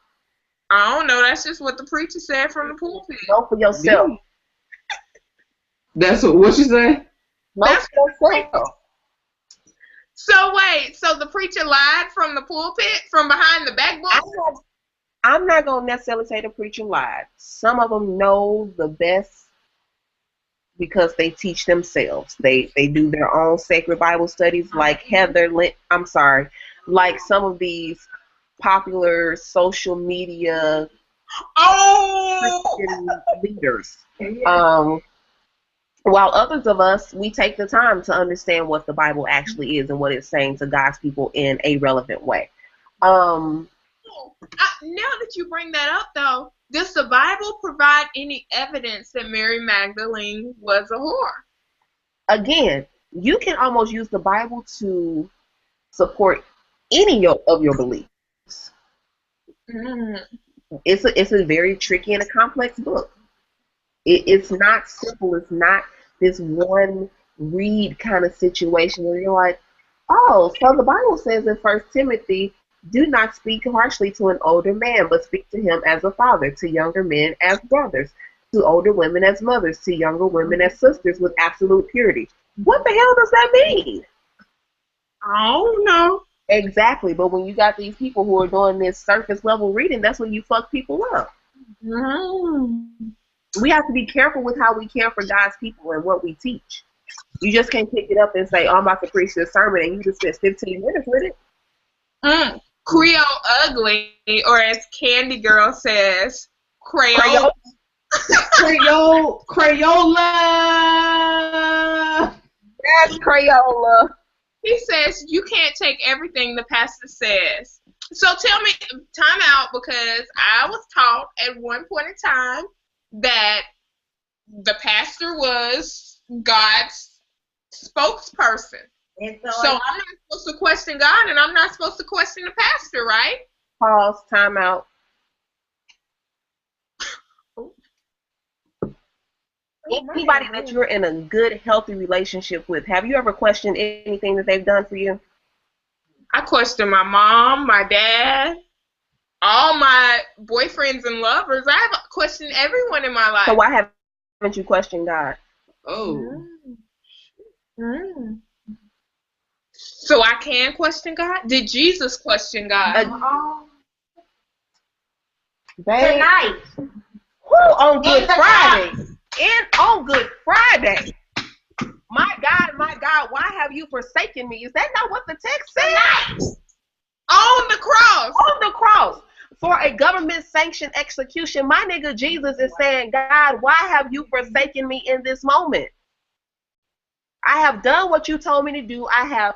I don't know. That's just what the preacher said from the pulpit. Know for yourself. That's what she said? That's crazy. So wait, so the preacher lied from the pulpit, from behind the backbone? I'm not gonna necessarily say the preacher lied. Some of them know the best because they teach themselves. They do their own sacred Bible studies, like like some of these popular social media Christian leaders. While others of us, we take the time to understand what the Bible actually is and what it's saying to God's people in a relevant way. Now that you bring that up, though, does the Bible provide any evidence that Mary Magdalene was a whore? Again, you can almost use the Bible to support any of your beliefs. It's a very tricky and a complex book. It's not simple. It's not this one read kind of situation where you're like, oh, so the Bible says in 1 Timothy, do not speak harshly to an older man, but speak to him as a father, to younger men as brothers, to older women as mothers, to younger women as sisters with absolute purity. What the hell does that mean? I don't know. Exactly, but when you got these people who are doing this surface level reading, that's when you fuck people up. We have to be careful with how we care for God's people and what we teach. You just can't pick it up and say, oh, I'm about to preach this sermon, and you just spent 15 minutes with it. Creole ugly, or as Candy Girl says, Creole. Crayola. That's Crayola. He says you can't take everything the pastor says. So tell me, time out, because I was taught at one point in time that the pastor was God's spokesperson. So I'm not supposed to question God, and I'm not supposed to question the pastor, right? Pause, time out. Anybody that you're in a good, healthy relationship with, have you ever questioned anything that they've done for you? I question my mom, my dad, all my boyfriends and lovers. I have questioned everyone in my life. So why haven't you questioned God? So I can question God? Did Jesus question God? Tonight. On Good Friday. On Good Friday. My God, why have you forsaken me? Is that not what the text says? On the cross. On the cross. For a government-sanctioned execution, my nigga Jesus is saying, God, why have you forsaken me in this moment? I have done what you told me to do. I have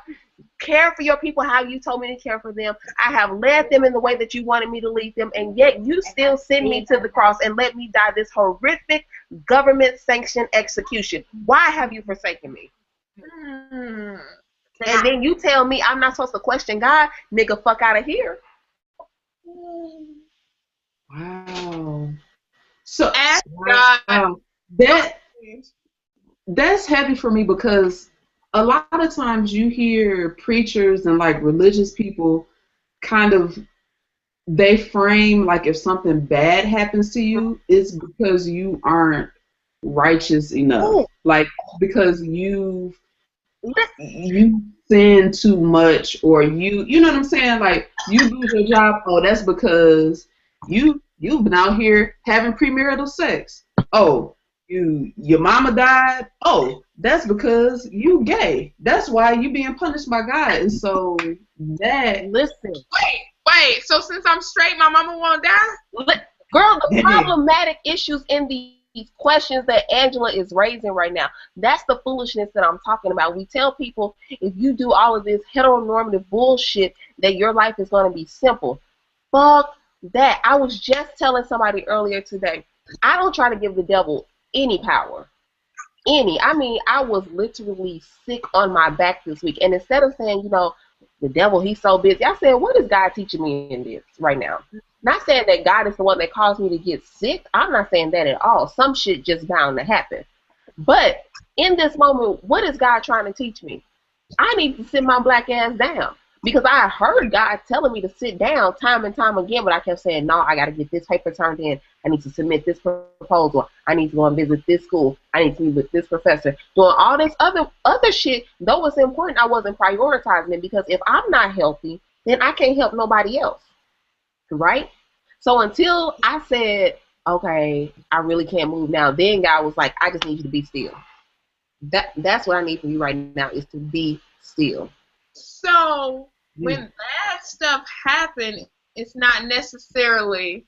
cared for your people how you told me to care for them. I have led them in the way that you wanted me to lead them, and yet you still send me to the cross and let me die this horrific government-sanctioned execution. Why have you forsaken me? And then you tell me I'm not supposed to question God? Nigga, fuck out of here. Wow. So ask God. That's heavy for me, because a lot of times you hear preachers and like religious people kind of, they frame like if something bad happens to you, it's because you aren't righteous enough. Like because you sin too much, or you know what I'm saying? Like you lose your job, oh, that's because you've been out here having premarital sex. Oh, your mama died. Oh, that's because you gay. That's why you being punished by God. And so that Wait. So since I'm straight, my mama won't die? Girl, the problematic issues in these questions that Angela is raising right now, that's the foolishness that I'm talking about. We tell people if you do all of this heteronormative bullshit that your life is going to be simple. Fuck that. I was just telling somebody earlier today, I don't try to give the devil any power. I mean, I was literally sick on my back this week. And instead of saying, the devil, he's so busy, I said, what is God teaching me in this right now? Not saying that God is the one that caused me to get sick. I'm not saying that at all. Some shit just bound to happen. But in this moment, what is God trying to teach me? I need to sit my black ass down. Because I heard God telling me to sit down time and time again, but I kept saying, no, I got to get this paper turned in. I need to submit this proposal. I need to go and visit this school. I need to meet with this professor. Doing all this other shit, though it's important, I wasn't prioritizing it, because if I'm not healthy, then I can't help nobody else, right? So until I said, okay, I really can't move now, then God was like, I just need you to be still. That's what I need from you right now, is to be still. So when bad stuff happens, it's not necessarily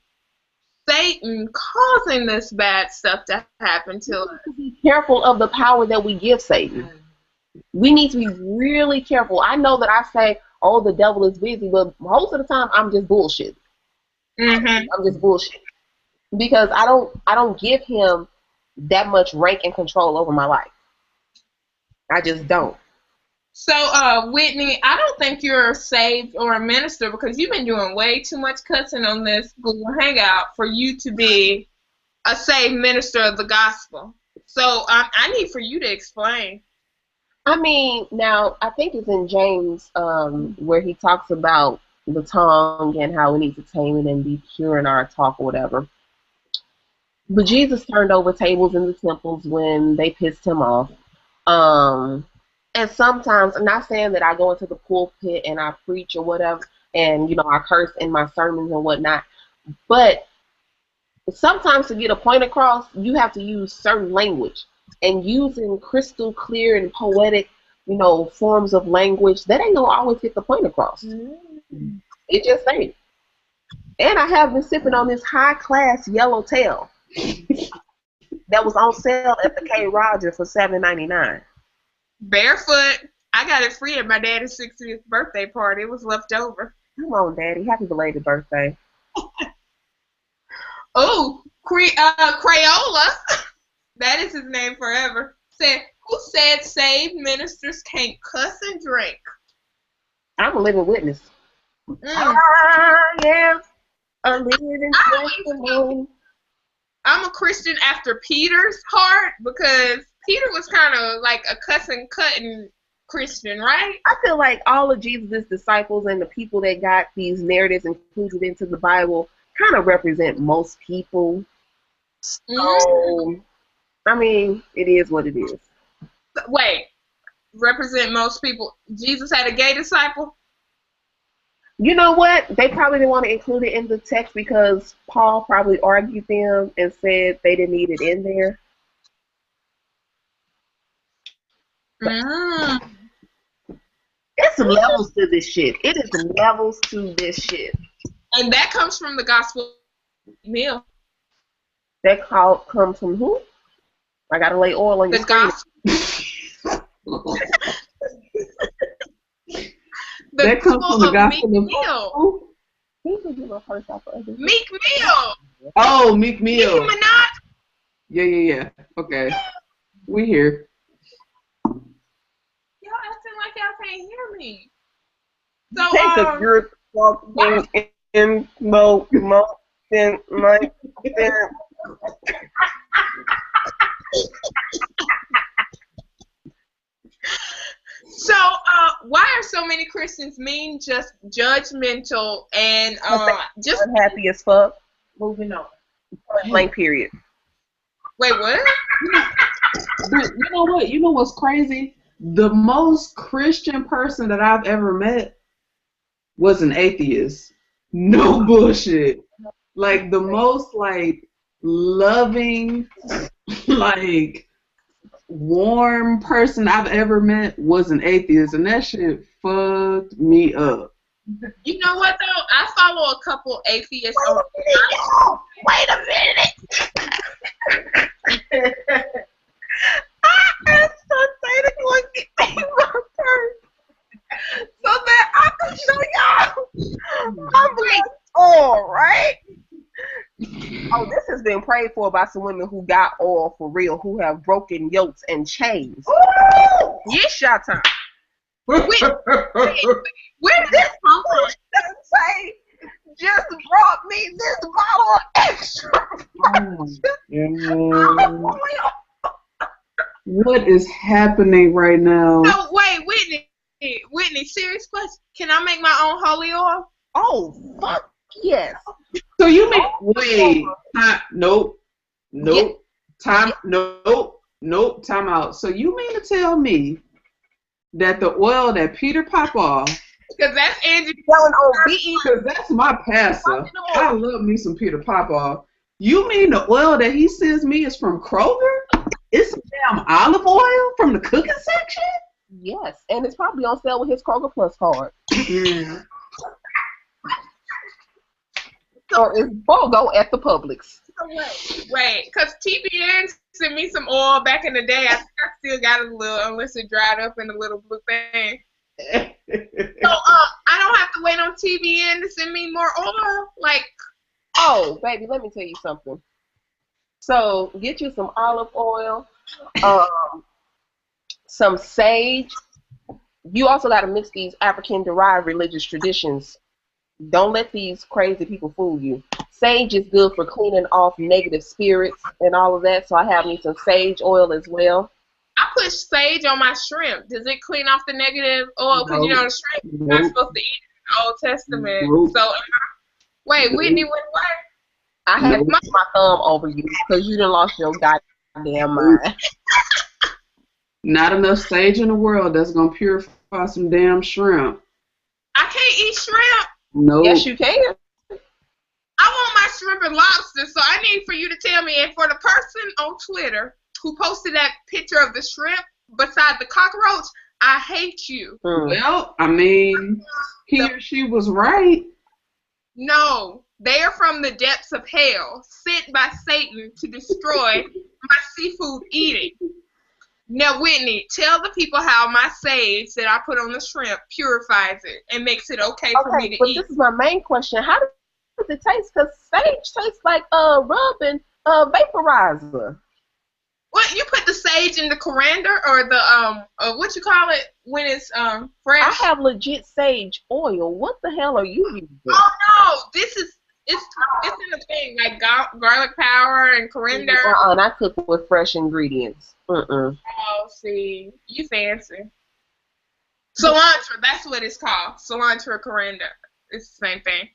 Satan causing this bad stuff to happen to us. Be careful of the power that we give Satan. We need to be really careful. I know that I say, oh, the devil is busy, but most of the time I'm just bullshit. I'm just bullshit. Because I don't give him that much rank and control over my life. I just don't. So, Whitney, I don't think you're saved or a minister, because you've been doing way too much cussing on this Google Hangout for you to be a saved minister of the gospel. So, I need for you to explain. I mean, now, I think it's in James where he talks about the tongue and how we need to tame it and be pure in our talk or whatever. But Jesus turned over tables in the temples when they pissed him off. And sometimes, I'm not saying that I go into the pulpit and I preach or whatever, and, you know, I curse in my sermons and whatnot, but sometimes to get a point across, you have to use certain language. And using crystal clear and poetic, you know, forms of language, that ain't gonna always get the point across. It just ain't. And I have been sipping on this high-class yellowtail that was on sale at the K. Roger for $7.99. Barefoot. I got it free at my daddy's 60th birthday party. It was left over. Come on, Daddy. Happy belated birthday. Oh, Crayola. That is his name forever. Said, who said saved ministers can't cuss and drink? I'm a living witness. I am a living testimony. I'm a Christian after Peter's heart, because Peter was kind of like a cussing, cutting Christian, right? I feel like all of Jesus' disciples and the people that got these narratives included into the Bible kind of represent most people. So, I mean, it is what it is. Wait, represent most people. Jesus had a gay disciple? You know what? They probably didn't want to include it in the text because Paul probably argued them and said they didn't need it in there. There's some levels to this shit. It is some levels to this shit. And that comes from the gospel meal. That comes from who? I gotta lay oil on your gospel. That comes from the gospel Meek Mill. Meek Mill. Oh, Meek Mill. Nicki Minaj. Yeah. Okay. We here. Y'all acting like y'all can't hear me. So, you're talking in motion like that. So, why are so many Christians mean, just judgmental, and just unhappy as fuck? Moving on. Blank period. Wait, what? But you know what? You know what's crazy? The most Christian person that I've ever met was an atheist. No bullshit. Like the most like loving, like warm person I've ever met was an atheist, and that shit fucked me up. You know what though? I follow a couple atheists. Wait a minute. I so excited to get my turn so that I can show y'all I'm like, all right. Oh, this has been prayed for by some women who got oil for real, who have broken yokes and chains. Ooh! Yes, y'all time. Where did this come from? Doesn't say just brought me this bottle of extra. What is happening right now? So wait, Whitney, Whitney, serious question. Can I make my own holy oil? Oh, fuck yes. So you mean wait? Nope. Time out. So you mean to tell me that the oil that Peter Popoff, Because that's Angie Selling on BE. because that's my pastor. I love me some Peter Popoff. You mean the oil that he sends me is from Kroger? It's some damn olive oil from the cooking section? Yes, and it's probably on sale with his Kroger Plus card. Or it's BOGO at the Publix. Wait, because TBN sent me some oil back in the day. I still got a little, unless it dried up in a little blue thing. So I don't have to wait on TBN to send me more oil? Like, Oh, baby, let me tell you something. So get you some olive oil, some sage. You also got to mix these African-derived religious traditions. Don't let these crazy people fool you. Sage is good for cleaning off negative spirits and all of that, so I have me some sage oil as well. I put sage on my shrimp. Does it clean off the negative oil? Because, you know, the shrimp you're not supposed to eat in the Old Testament. So, wait, Whitney went away? I had to put my thumb over you because you done lost your goddamn mind. Not enough sage in the world that's gonna purify some damn shrimp. I can't eat shrimp. No. Yes, you can. I want my shrimp and lobster, so I need for you to tell me. And for the person on Twitter who posted that picture of the shrimp beside the cockroach, I hate you. Well, I mean, he or she was right. No, they are from the depths of hell, sent by Satan to destroy my seafood eating. Now, Whitney, tell the people how my sage that I put on the shrimp purifies it and makes it okay for me to but eat. this is my main question. How does it taste? Because sage tastes like rubbing vaporizer. What, you put the sage in the coriander or the what you call it when it's fresh? I have legit sage oil. What the hell are you using? Oh no, this is it's in the thing like garlic powder and coriander. And I cook with fresh ingredients. Oh, see, you fancy. Cilantro, that's what it's called. Cilantro coriander. It's the same thing.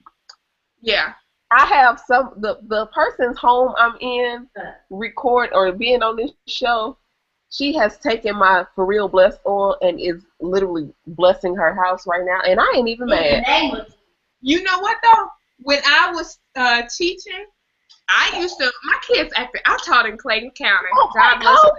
Yeah. I have the person's home I'm in record or being on this show. She has taken my For Real Blessed oil and is literally blessing her house right now, and I ain't even mad. You know what though? When I was teaching, my kids I taught in Clayton County. God bless them.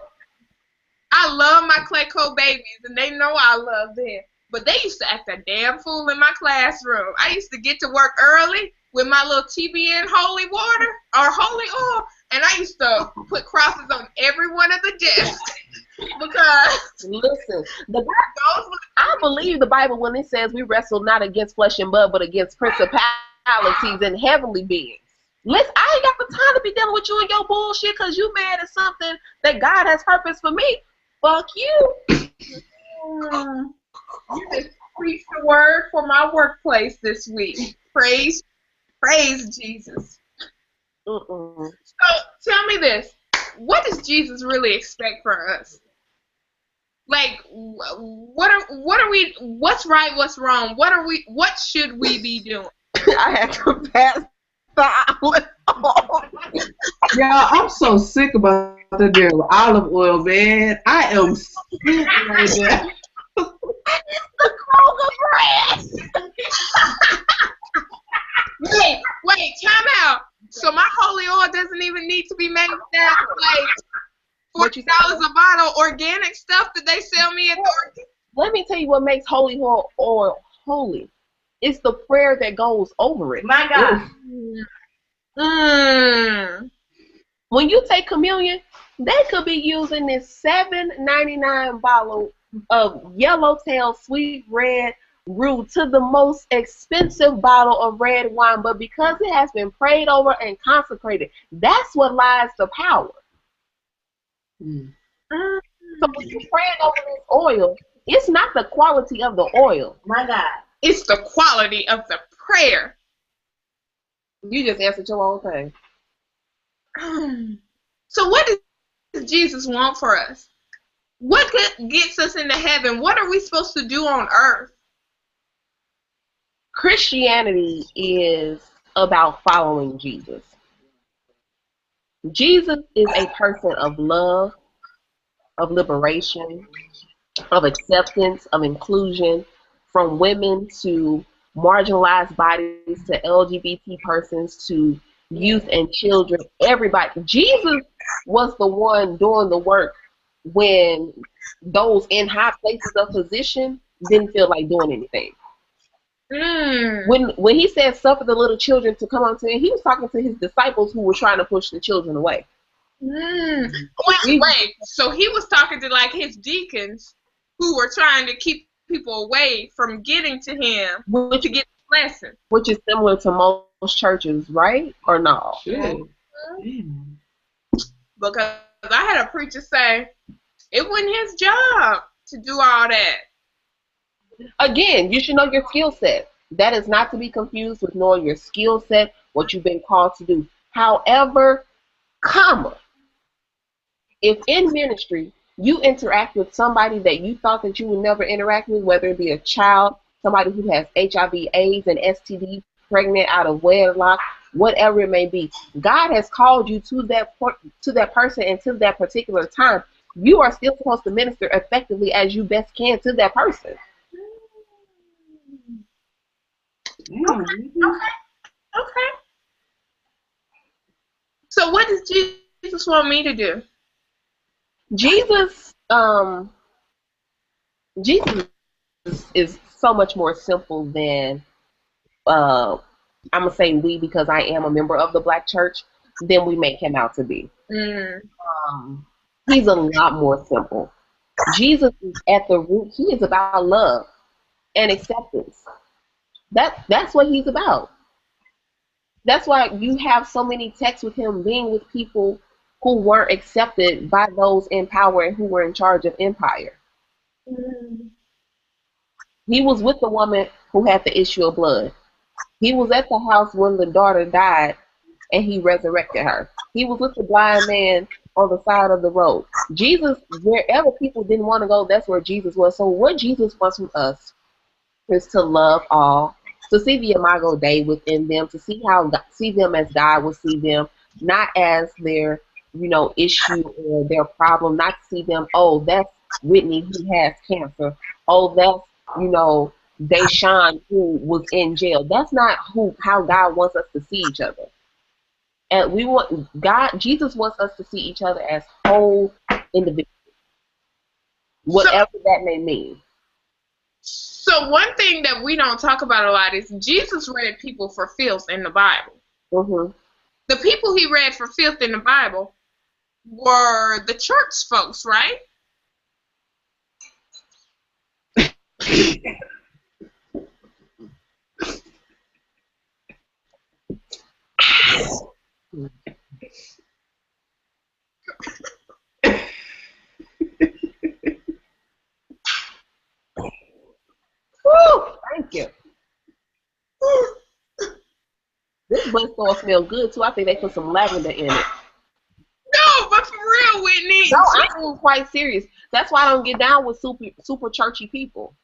I love my Clayco babies, and they know I love them. But they used to act a damn fool in my classroom. I used to get to work early with my little TBN holy water or holy oil, and I used to put crosses on every one of the desks because listen, I believe the Bible when it says we wrestle not against flesh and blood, but against principalities and heavenly beings. Listen, I ain't got the time to be dealing with you and your bullshit because you mad at something that God has purpose for me. Fuck you. You just preached the word for my workplace this week. Praise Jesus. So tell me this: what does Jesus really expect for us? Like, what's right? What's wrong? What should we be doing? I had to pass the olive oil. Yeah, I'm so sick about the damn olive oil, man. I am sick right now. The Kroger brand. Wait, time out. So my holy oil doesn't even need to be made down like $40 a bottle organic stuff that they sell me at the. Let me tell you what makes holy oil holy. It's the prayer that goes over it. My God. When you take communion, they could be using this $7.99 bottle of Yellowtail Sweet Red Roux to the most expensive bottle of red wine, but because it has been prayed over and consecrated, that's what lies the power. So when you're praying over this oil, it's not the quality of the oil. My God. It's the quality of the prayer. You just answered your own thing. So what does Jesus want for us? What gets us into heaven? What are we supposed to do on earth? Christianity is about following Jesus. Jesus is a person of love, of liberation, of acceptance, of inclusion, from women to marginalized bodies to LGBT persons to youth and children, everybody. Jesus was the one doing the work when those in high places of position didn't feel like doing anything. When he said suffer the little children to come unto him, he was talking to his disciples who were trying to push the children away. Wait. So he was talking to like his deacons who were trying to keep people away from getting to him to get the lesson. Which is similar to most churches, right? Or no? Shit. Because I had a preacher say it wasn't his job to do all that. Again, you should know your skill set. That is not to be confused with knowing your skill set, what you've been called to do. However, if in ministry you interact with somebody that you thought that you would never interact with, whether it be a child, somebody who has HIV, AIDS, and STD, pregnant out of wedlock, whatever it may be, God has called you to that person and to that particular time. You are still supposed to minister effectively as you best can to that person. Okay. So what does Jesus want me to do? Jesus is so much more simple than I'm gonna say we, because I am a member of the Black church, than we make him out to be. He's a lot more simple. Jesus is at the root. He is about love and acceptance. That's what he's about. That's why you have so many texts with him being with people who weren't accepted by those in power and who were in charge of empire. He was with the woman who had the issue of blood. He was at the house when the daughter died and he resurrected her. He was with the blind man on the side of the road. Jesus, wherever people didn't want to go, that's where Jesus was. So what Jesus wants from us is to love all, to see the imago Dei within them, to see them as God would see them, not as their issue or their problem, not to see them, oh, that's Whitney who has cancer. Oh, that's, Deshaun who was in jail. That's not how God wants us to see each other. And Jesus wants us to see each other as whole individuals, whatever that may mean. So one thing that we don't talk about a lot is Jesus read people for filth in the Bible. Mm-hmm. The people he read for filth in the Bible were the church folks, right? Woo, thank you. This blood store smells good too. I think they put some lavender in it. No, but for real, Whitney. No, I'm being quite serious. That's why I don't get down with super churchy people.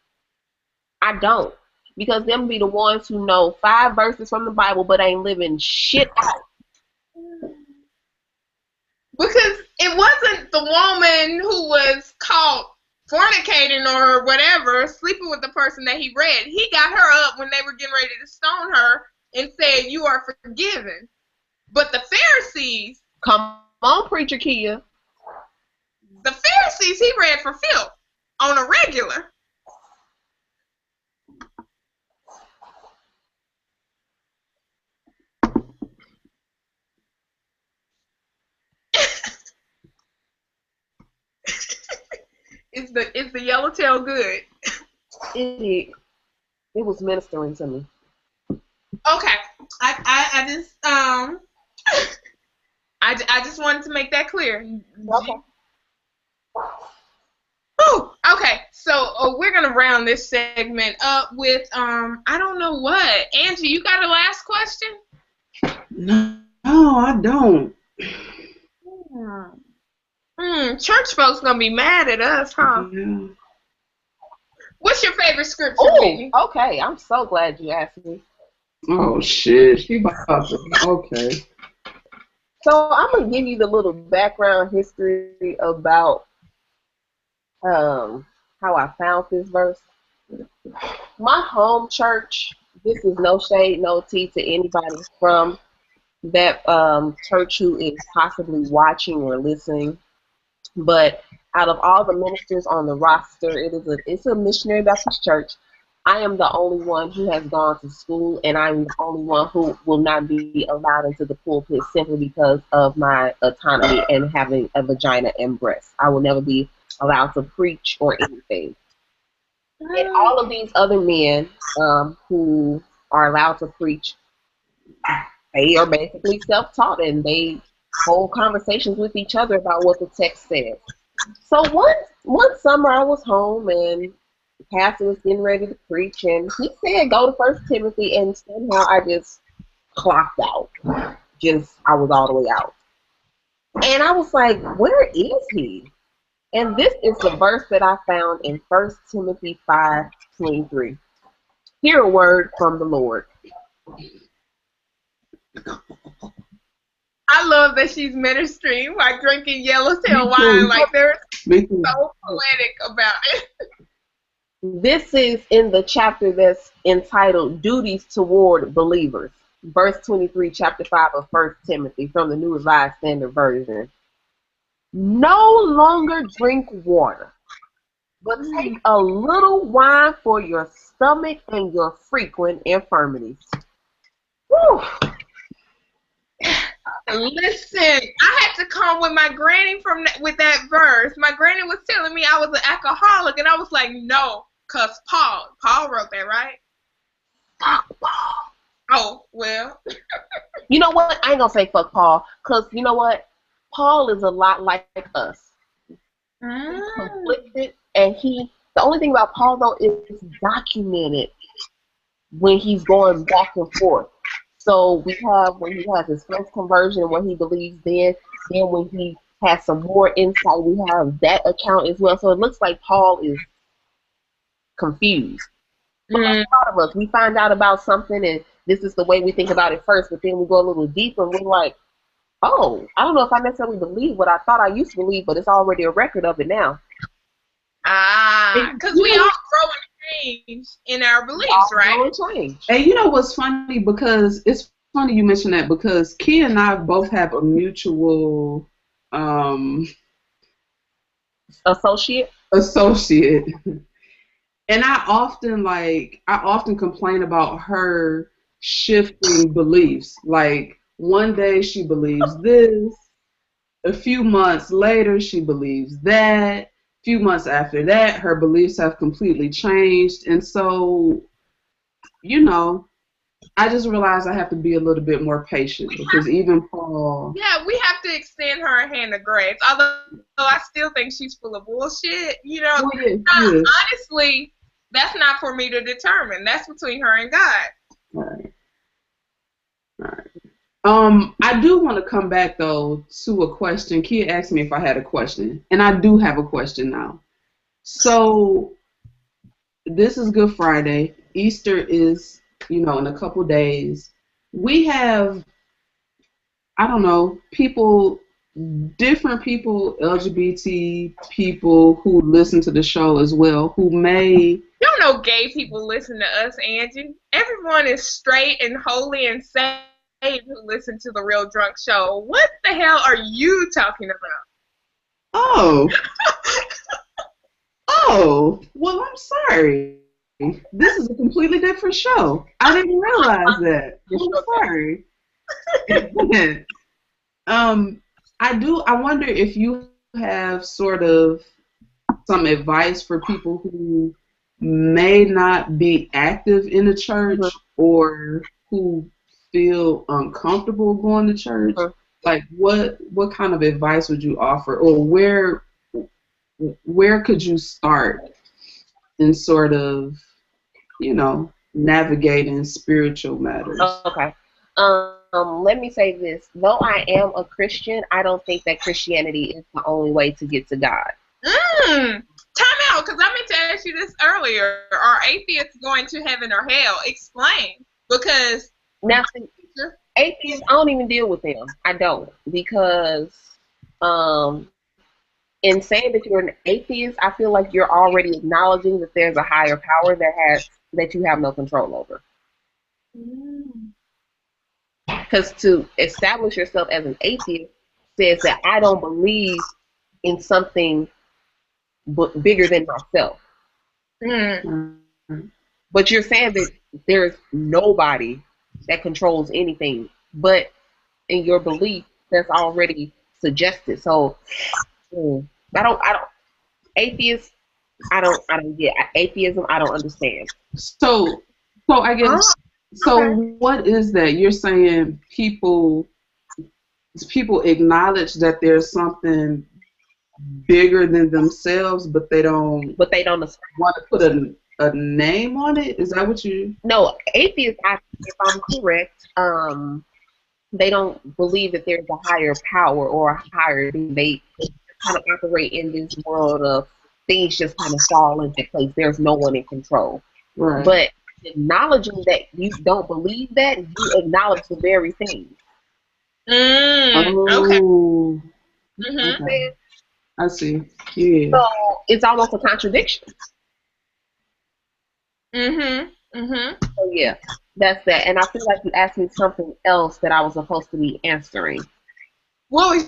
I don't. Because them be the ones who know 5 verses from the Bible but ain't living shit out. Because it wasn't the woman who was caught fornicating or whatever, sleeping with the person that he read. He got her up when they were getting ready to stone her and said, "You are forgiven." But the Pharisees... Come on, Preacher Kia. The Pharisees he read for filth on a regular. Is the yellowtail good? It was ministering to me. Okay, I just I just wanted to make that clear. Okay. Whew, okay, so we're gonna round this segment up with I don't know what. Angie, you got a last question? No, I don't. Church folks gonna be mad at us, huh? Yeah. What's your favorite scripture, Oh, Whitney? okay. I'm so glad you asked me. Oh shit. She about to. Okay. So I'm gonna give you the little background history about how I found this verse. My home church. This is no shade, no tea to anybody from that church who is possibly watching or listening. But out of all the ministers on the roster, it's a missionary Baptist church. I am the only one who has gone to school, and I'm the only one who will not be allowed into the pulpit simply because of my autonomy and having a vagina and breasts. I will never be allowed to preach or anything. And all of these other men who are allowed to preach, they are basically self-taught, and they hold conversations with each other about what the text says. So one summer I was home, and the pastor was getting ready to preach, and he said, go to 1 Timothy, and somehow I just clocked out. I was all the way out. And I was like, where is he? And this is the verse that I found in 1 Timothy 5:23. Hear a word from the Lord. I love that she's ministering while drinking yellowtail wine. Like, they're so poetic about it. This is in the chapter that's entitled Duties Toward Believers. Verse 23, chapter 5 of 1 Timothy from the New Revised Standard Version. No longer drink water, but take a little wine for your stomach and your frequent infirmities. Whew. Listen, I had to come with my granny with that verse. My granny was telling me I was an alcoholic, and I was like, no, because Paul wrote that, right? Fuck Paul. Oh, well. You know what? I ain't going to say fuck Paul, because you know what? Paul is a lot like us. He's conflicted, and the only thing about Paul, though, is it's documented when he's going back and forth. So we have when he has his first conversion and what he believes then when he has some more insight, we have that account as well. So it looks like Paul is confused. But like a lot of us, we find out about something and this is the way we think about it first, but then we go a little deeper and we're like, oh, I don't know if I necessarily believe what I thought I used to believe, but it's already a record of it now. Because we all grow and change in our beliefs, right? And you know what's funny? Because it's funny you mention that because Kia and I both have a mutual associate. And I often complain about her shifting beliefs. Like one day she believes this, a few months later she believes that. Few months after that, her beliefs have completely changed, and so, you know, I just realized I have to be a little bit more patient because even Paul. Yeah, we have to extend her a hand of grace. Although I still think she's full of bullshit, you know. Honestly, that's not for me to determine. That's between her and God. All right. I do want to come back, though, to a question. Kia asked me if I had a question, and I do have a question now. So, this is Good Friday. Easter is, in a couple days. We have, I don't know, different people, LGBT people who listen to the show as well, who may... You don't know gay people listen to us, Angie. Everyone is straight and holy and safe. Who listen to the Real Drunk Show. What the hell are you talking about? Oh, well, I'm sorry. This is a completely different show. I didn't realize that. I'm sorry. I wonder if you have sort of some advice for people who may not be active in the church or who feel uncomfortable going to church. Like what kind of advice would you offer, or where could you start in sort of navigating spiritual matters? Okay. let me say this. Though I am a Christian, I don't think that Christianity is the only way to get to God. Time out, because I meant to ask you this earlier. Are atheists going to heaven or hell? Explain. Because now, atheists, I don't even deal with them. I don't, because in saying that you're an atheist, I feel like you're already acknowledging that there's a higher power that you have no control over. Because to establish yourself as an atheist says that I don't believe in something bigger than myself. But you're saying that there's nobody that controls anything, but in your belief, that's already suggested. So atheists, I don't get atheism. I don't understand. So I guess. So what is that? You're saying people acknowledge that there's something bigger than themselves, but they don't want to put a name on it? Is that what you? No, atheists, if I'm correct, they don't believe that there's a higher power or a higher being. They kind of operate in this world of things just kind of fall into place. There's no one in control. Right. But acknowledging that you don't believe that, you acknowledge the very thing. Okay. Okay. I see. Yeah. So it's almost a contradiction. So yeah, that's that. And I feel like you asked me something else that I was supposed to be answering. What was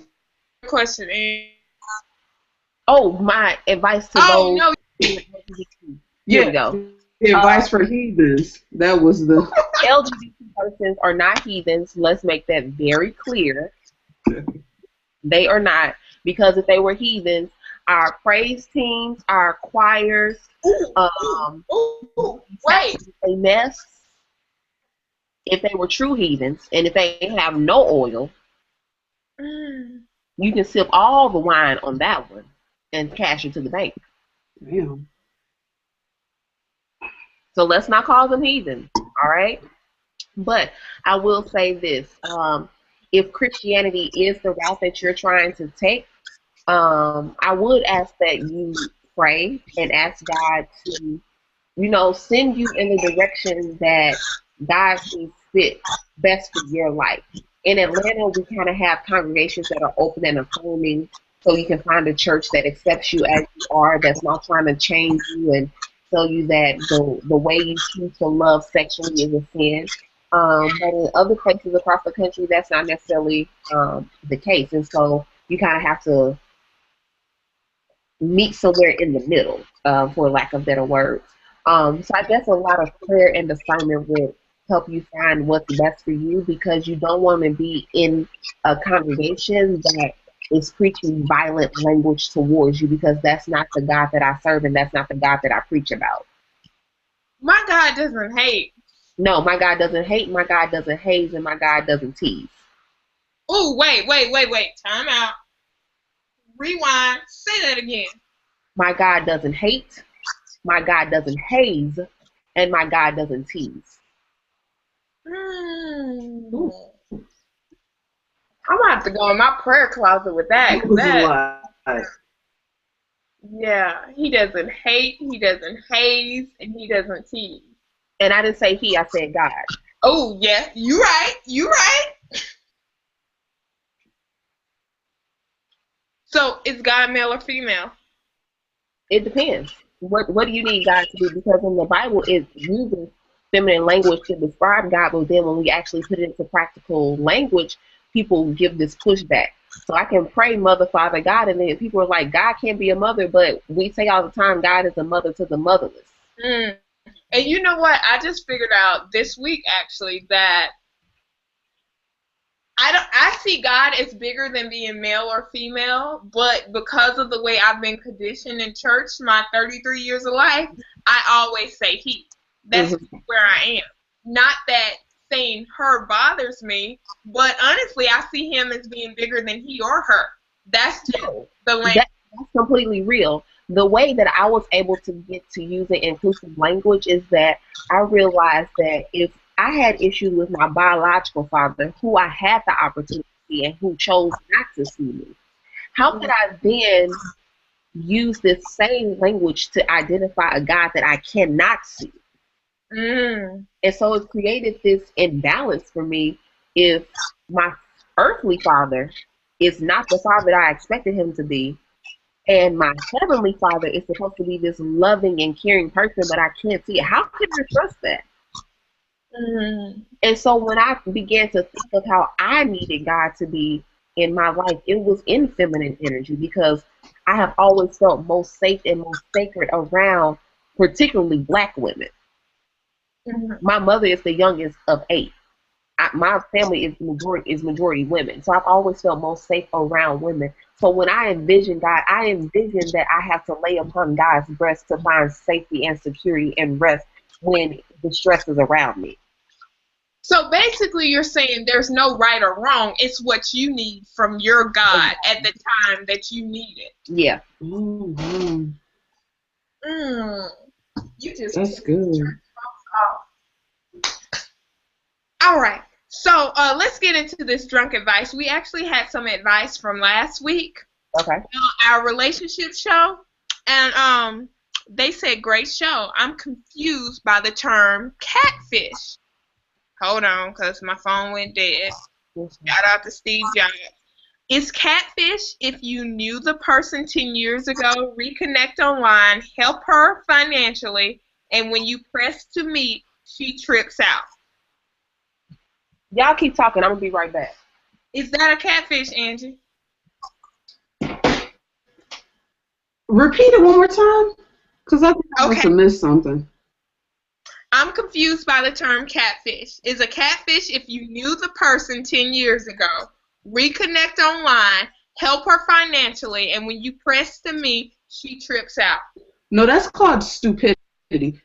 your question, Ann? Oh, my advice to those. No. Here we go. Advice for heathens. That was the LGBT persons are not heathens. Let's make that very clear. They are not, because if they were heathens, our praise teams, our choirs, wait, a mess. If they were true heathens, and if they have no oil, you can sip all the wine on that one and cash it to the bank. Damn. So let's not call them heathen, all right? But I will say this. If Christianity is the route that you're trying to take, I would ask that you pray and ask God to, send you in the direction that God sees fit best for your life. In Atlanta, we kind of have congregations that are open and affirming, so you can find a church that accepts you as you are, that's not trying to change you and tell you that the way you choose to love sexually is a sin. But in other places across the country, that's not necessarily the case. And so you kind of have to meet somewhere in the middle, for lack of better words. So I guess a lot of prayer and discernment would help you find what's best for you, because you don't want to be in a congregation that is preaching violent language towards you, because that's not the God that I serve and that's not the God that I preach about. My God doesn't hate. No, my God doesn't hate, my God doesn't haze, and my God doesn't tease. Oh, wait. Time out. Rewind. Say that again. My God doesn't hate, my God doesn't haze, and my God doesn't tease. I'm going to have to go in my prayer closet with that. Yeah, he doesn't hate, he doesn't haze, and he doesn't tease. And I didn't say he, I said God. Oh, yeah, you right. So, is God male or female? It depends. What do you need God to do? Because in the Bible, it uses feminine language to describe God, but then when we actually put it into practical language, people give this pushback. So I can pray, Mother, Father, God, and then people are like, God can't be a mother, but we say all the time, God is a mother to the motherless. And you know what? I just figured out this week, actually, that I see God as bigger than being male or female, but because of the way I've been conditioned in church my 33 years of life, I always say he. That's where I am. Not that saying her bothers me, but honestly, I see him as being bigger than he or her. That's just the language. That's completely real. The way that I was able to get to using inclusive language is that I realized that if I had issues with my biological father, who I had the opportunity to see and who chose not to see me. How could I then use this same language to identify a God that I cannot see? And so it created this imbalance for me if my earthly father is not the father that I expected him to be, and my heavenly father is supposed to be this loving and caring person, but I can't see it. How can I trust that? And so when I began to think of how I needed God to be in my life, it was in feminine energy, because I have always felt most safe and most sacred around particularly Black women. My mother is the youngest of 8. My family is majority women, so I've always felt most safe around women. So when I envision God, I envision that I have to lay upon God's breast to find safety and security and rest when the stress is around me. So basically you're saying there's no right or wrong. It's what you need from your God at the time that you need it. Yeah. Mm-hmm. You just That's good. All right. So let's get into this drunk advice. We actually had some advice from last week. Okay. On our relationship show. And they said, great show. I'm confused by the term catfish. Hold on, because my phone went dead. Shout out to Steve Jobs. Is catfish if you knew the person 10 years ago, reconnect online, help her financially, and when you press to meet, she trips out? Y'all keep talking. I'm going to be right back. Is that a catfish, Angie? Repeat it one more time, because I think I must have missed something. I'm confused by the term catfish. Is a catfish if you knew the person 10 years ago, reconnect online, help her financially, and when you press to meet, she trips out? No, that's called stupidity.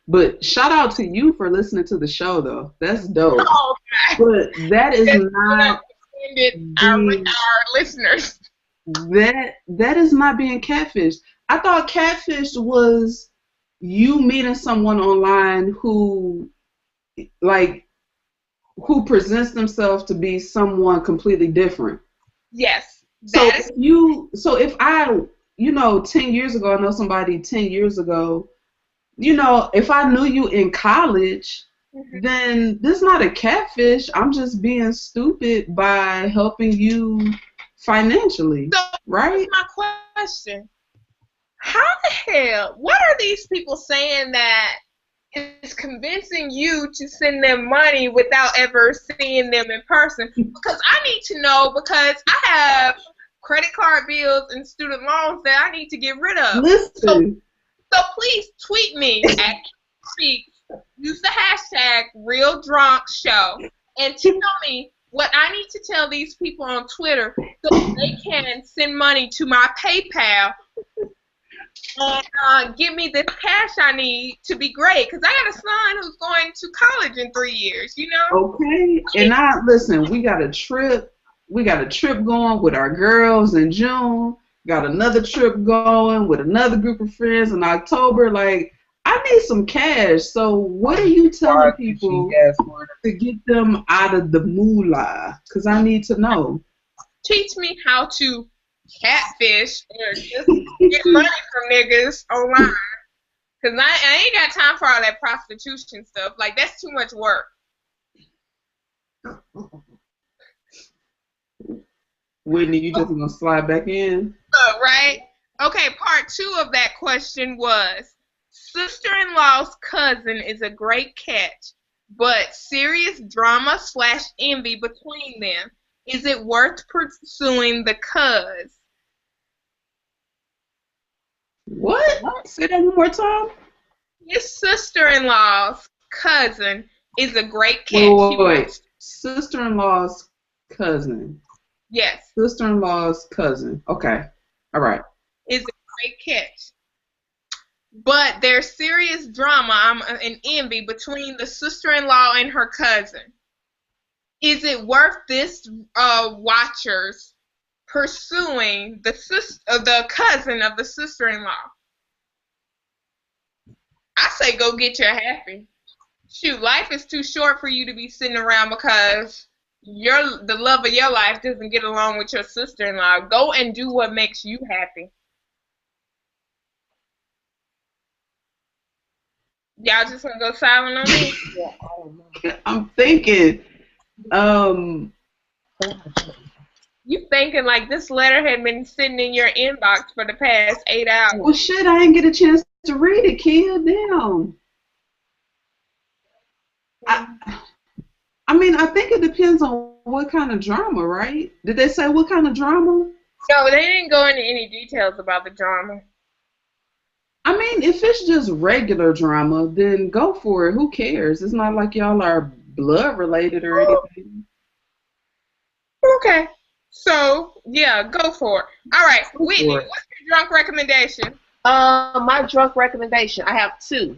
But shout out to you for listening to the show, though. That's dope. Oh, okay. But that is not our listeners. That is not being catfish. I thought catfish was you meeting someone online who presents themselves to be someone completely different. Yes. So if I 10 years ago, I know somebody 10 years ago, if I knew you in college, then this is not a catfish. I'm just being stupid by helping you financially, right? That's my question. How the hell, what are these people saying that is convincing you to send them money without ever seeing them in person? Because I need to know, because I have credit card bills and student loans that I need to get rid of. Listen. So please tweet me at Speaks, use the hashtag RealDrunkShow, and tell me what I need to tell these people on Twitter so they can send money to my PayPal and give me this cash I need to be great, because I got a son who's going to college in 3 years, Okay, and listen, we got a trip going with our girls in June, got another trip going with another group of friends in October. Like, I need some cash, so what are you telling people to get them out of the moolah? Because I need to know. Teach me how to catfish or just get money from niggas online, because I ain't got time for all that prostitution stuff. Like, that's too much work. Whitney, you just gonna slide back in? Right? Okay, part 2 of that question was, sister-in-law's cousin is a great catch, but serious drama / envy between them. Is it worth pursuing the cuz? What? Say that one more time. Your sister-in-law's cousin is a great catch. Wait. Sister-in-law's cousin. Yes. Sister-in-law's cousin. Okay. All right. Is a great catch. But there's serious drama and envy between the sister-in-law and her cousin. Is it worth this watchers pursuing the cousin of the sister-in-law? I say go get your happy. shoot, life is too short for you to be sitting around because the love of your life doesn't get along with your sister-in-law. Go and do what makes you happy. Y'all just gonna go silent on me? Yeah, I don't know. I'm thinking. You thinking like this letter had been sitting in your inbox for the past 8 hours. Well, shit, I didn't get a chance to read it, kid. Damn. I mean, I think it depends on what kind of drama, right? Did they say what kind of drama? No, they didn't go into any details about the drama. I mean, if it's just regular drama, then go for it. Who cares? It's not like y'all are blood related or anything. Okay. So, yeah, go for it. All right, Whitney, what's your drunk recommendation? My drunk recommendation, I have 2.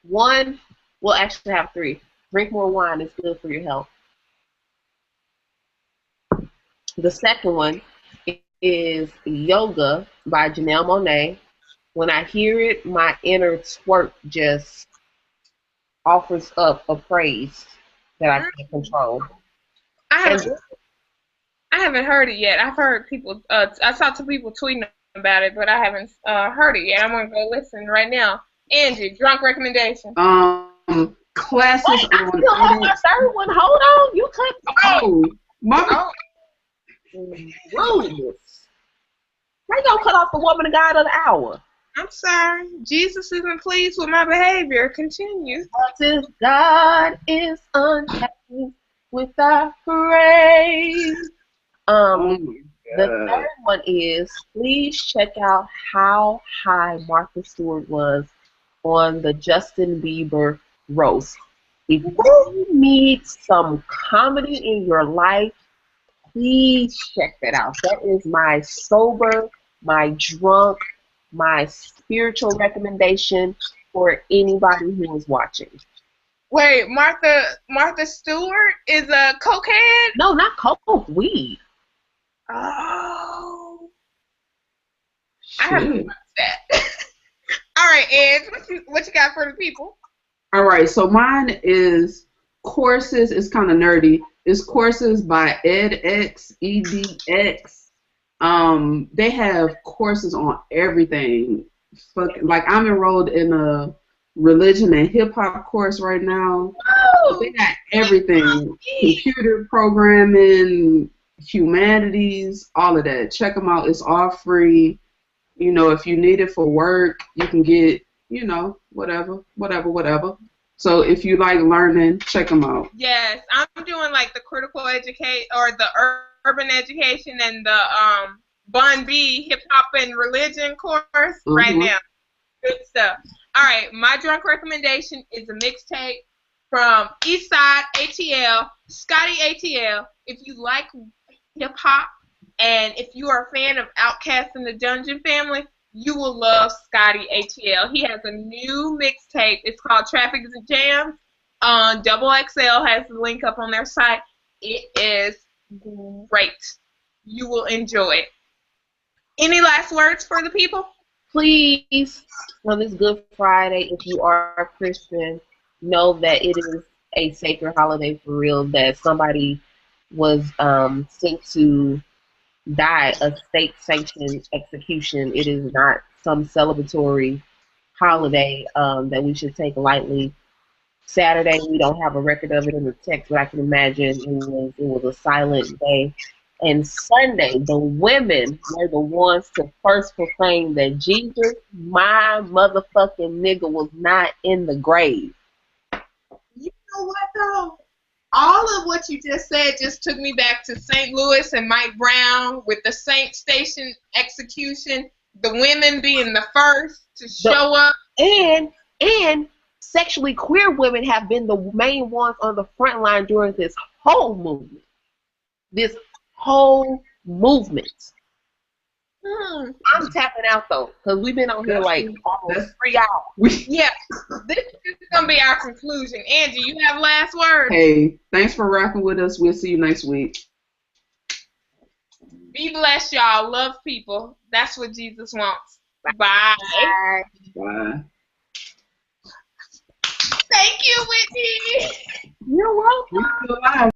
One, well, actually I have 3. Drink more wine, it's good for your health. The second one is Yoga by Janelle Monáe. When I hear it, my inner twerk just offers up a praise that I can't control. I haven't heard it yet. I've heard people, I saw 2 people tweeting about it, but I haven't heard it yet. I'm going to go listen right now. Angie, drunk recommendation. Classes Wait, I on still have my third one. Hold on. You cut rudeness. How you gonna cut off the woman of God of the hour? I'm sorry. Jesus isn't pleased with my behavior. Continue. Since God is unhappy with our praise. The third one is, please check out how high Martha Stewart was on the Justin Bieber roast. If you need some comedy in your life, please check that out. That is my sober, my drunk, my spiritual recommendation for anybody who is watching. Wait, Martha Stewart is a cokehead? No, not coke, weed. Oh. I haven't watched that. All right, Ed, what you got for the people? All right, so mine is Courses. It's kind of nerdy. It's Courses by edX, EDX. They have courses on everything. Like, I'm enrolled in a religion and hip hop course right now. Oh, they got everything: computer programming, humanities, all of that. Check them out. It's all free. You know, if you need it for work, you can get, you know, whatever. So if you like learning, check them out. Yes, I'm doing like the critical educate or the urban education and the Bun B hip hop and religion course right now. Good stuff. All right, my drunk recommendation is a mixtape from Eastside ATL, Scotty ATL. If you like hip hop and if you are a fan of Outkast and the Dungeon Family, you will love Scotty ATL. He has a new mixtape. It's called Traffic Jams. Double XL has the link up on their site. It is great. You will enjoy it. Any last words for the people? Please, on this Good Friday, if you are a Christian, know that it is a sacred holiday for real, that somebody was sent to die a state-sanctioned execution. It is not some celebratory holiday that we should take lightly. Saturday, we don't have a record of it in the text, but I can imagine it was a silent day. And Sunday, the women were the ones to first proclaim that Jesus, my motherfucking nigga, was not in the grave. You know what, though? All of what you just said just took me back to St. Louis and Mike Brown with the Saint Station execution, the women being the first to show up. And sexually queer women have been the main ones on the front line during this whole movement. I'm tapping out though, because we've been on here like almost 3 hours. Yeah, this is gonna be our conclusion. Angie, you have last words. Hey, thanks for rocking with us. We'll see you next week. Be blessed, y'all. Love people. That's what Jesus wants. Bye. Bye. Thank you. Whitney. You're welcome. We still alive.